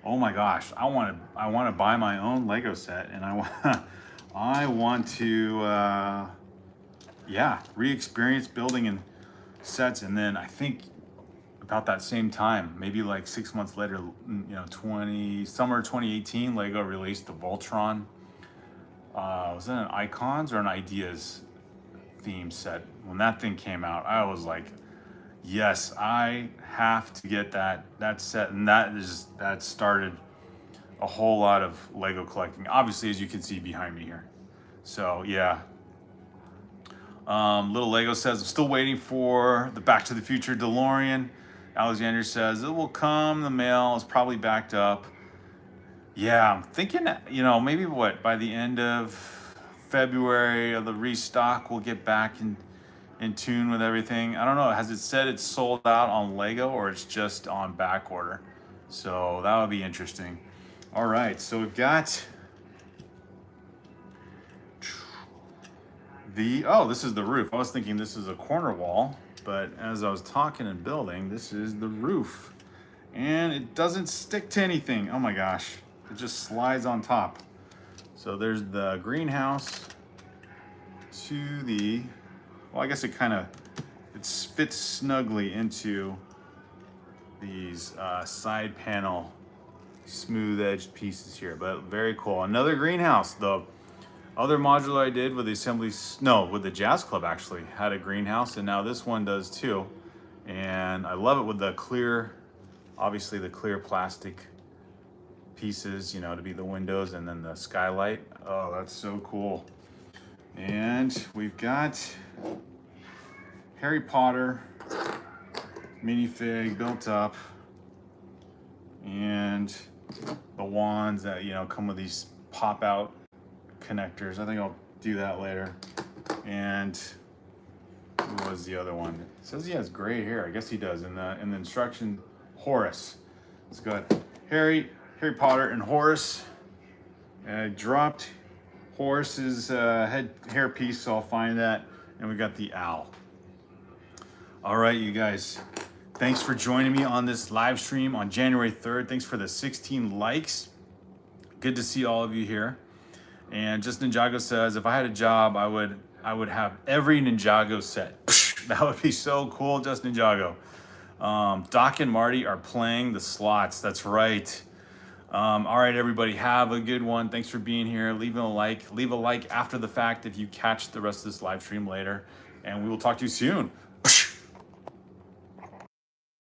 oh my gosh, I want to buy my own Lego set, and I want to re-experience building in sets. And then I think about that same time, maybe like 6 months later, summer 2018, Lego released the Voltron. Was it an Icons or an Ideas theme set? When that thing came out, I was like, yes, I have to get that set. And that started a whole lot of Lego collecting, obviously, as you can see behind me here. So yeah. Little Lego says, I'm still waiting for the Back to the Future DeLorean. Alexander says, it will come, the mail is probably backed up. Yeah, I'm thinking, maybe by the end of February, of the restock will get back in tune with everything. I don't know, has it said it's sold out on Lego or it's just on back order? So that would be interesting. All right, so we've got this is the roof. I was thinking this is a corner wall, but as I was talking and building, this is the roof. And it doesn't stick to anything. Oh my gosh, it just slides on top. So there's the greenhouse to the, well, I guess it fits snugly into these side panel smooth edged pieces here, but very cool. Another greenhouse. The other modular I did with the with the Jazz Club actually had a greenhouse, and now this one does too. And I love it with the clear, obviously the clear plastic pieces, you know, to be the windows, and then the skylight. Oh, that's so cool. And we've got Harry Potter minifig built up, and the wands that, you know, come with these pop out connectors. I think I'll do that later. And who was the other one? It says he has gray hair. I guess he does. In the instruction, Horace. It's got Harry Potter and Horace. I dropped Horace's hair piece, so I'll find that. And we got the owl. All right, you guys. Thanks for joining me on this live stream on January 3rd. Thanks for the 16 likes. Good to see all of you here. And Just Ninjago says, if I had a job, I would have every Ninjago set. That would be so cool, Just Ninjago. Doc and Marty are playing the slots. That's right. All right, everybody, have a good one. Thanks for being here. Leave a like after the fact if you catch the rest of this live stream later. And we will talk to you soon.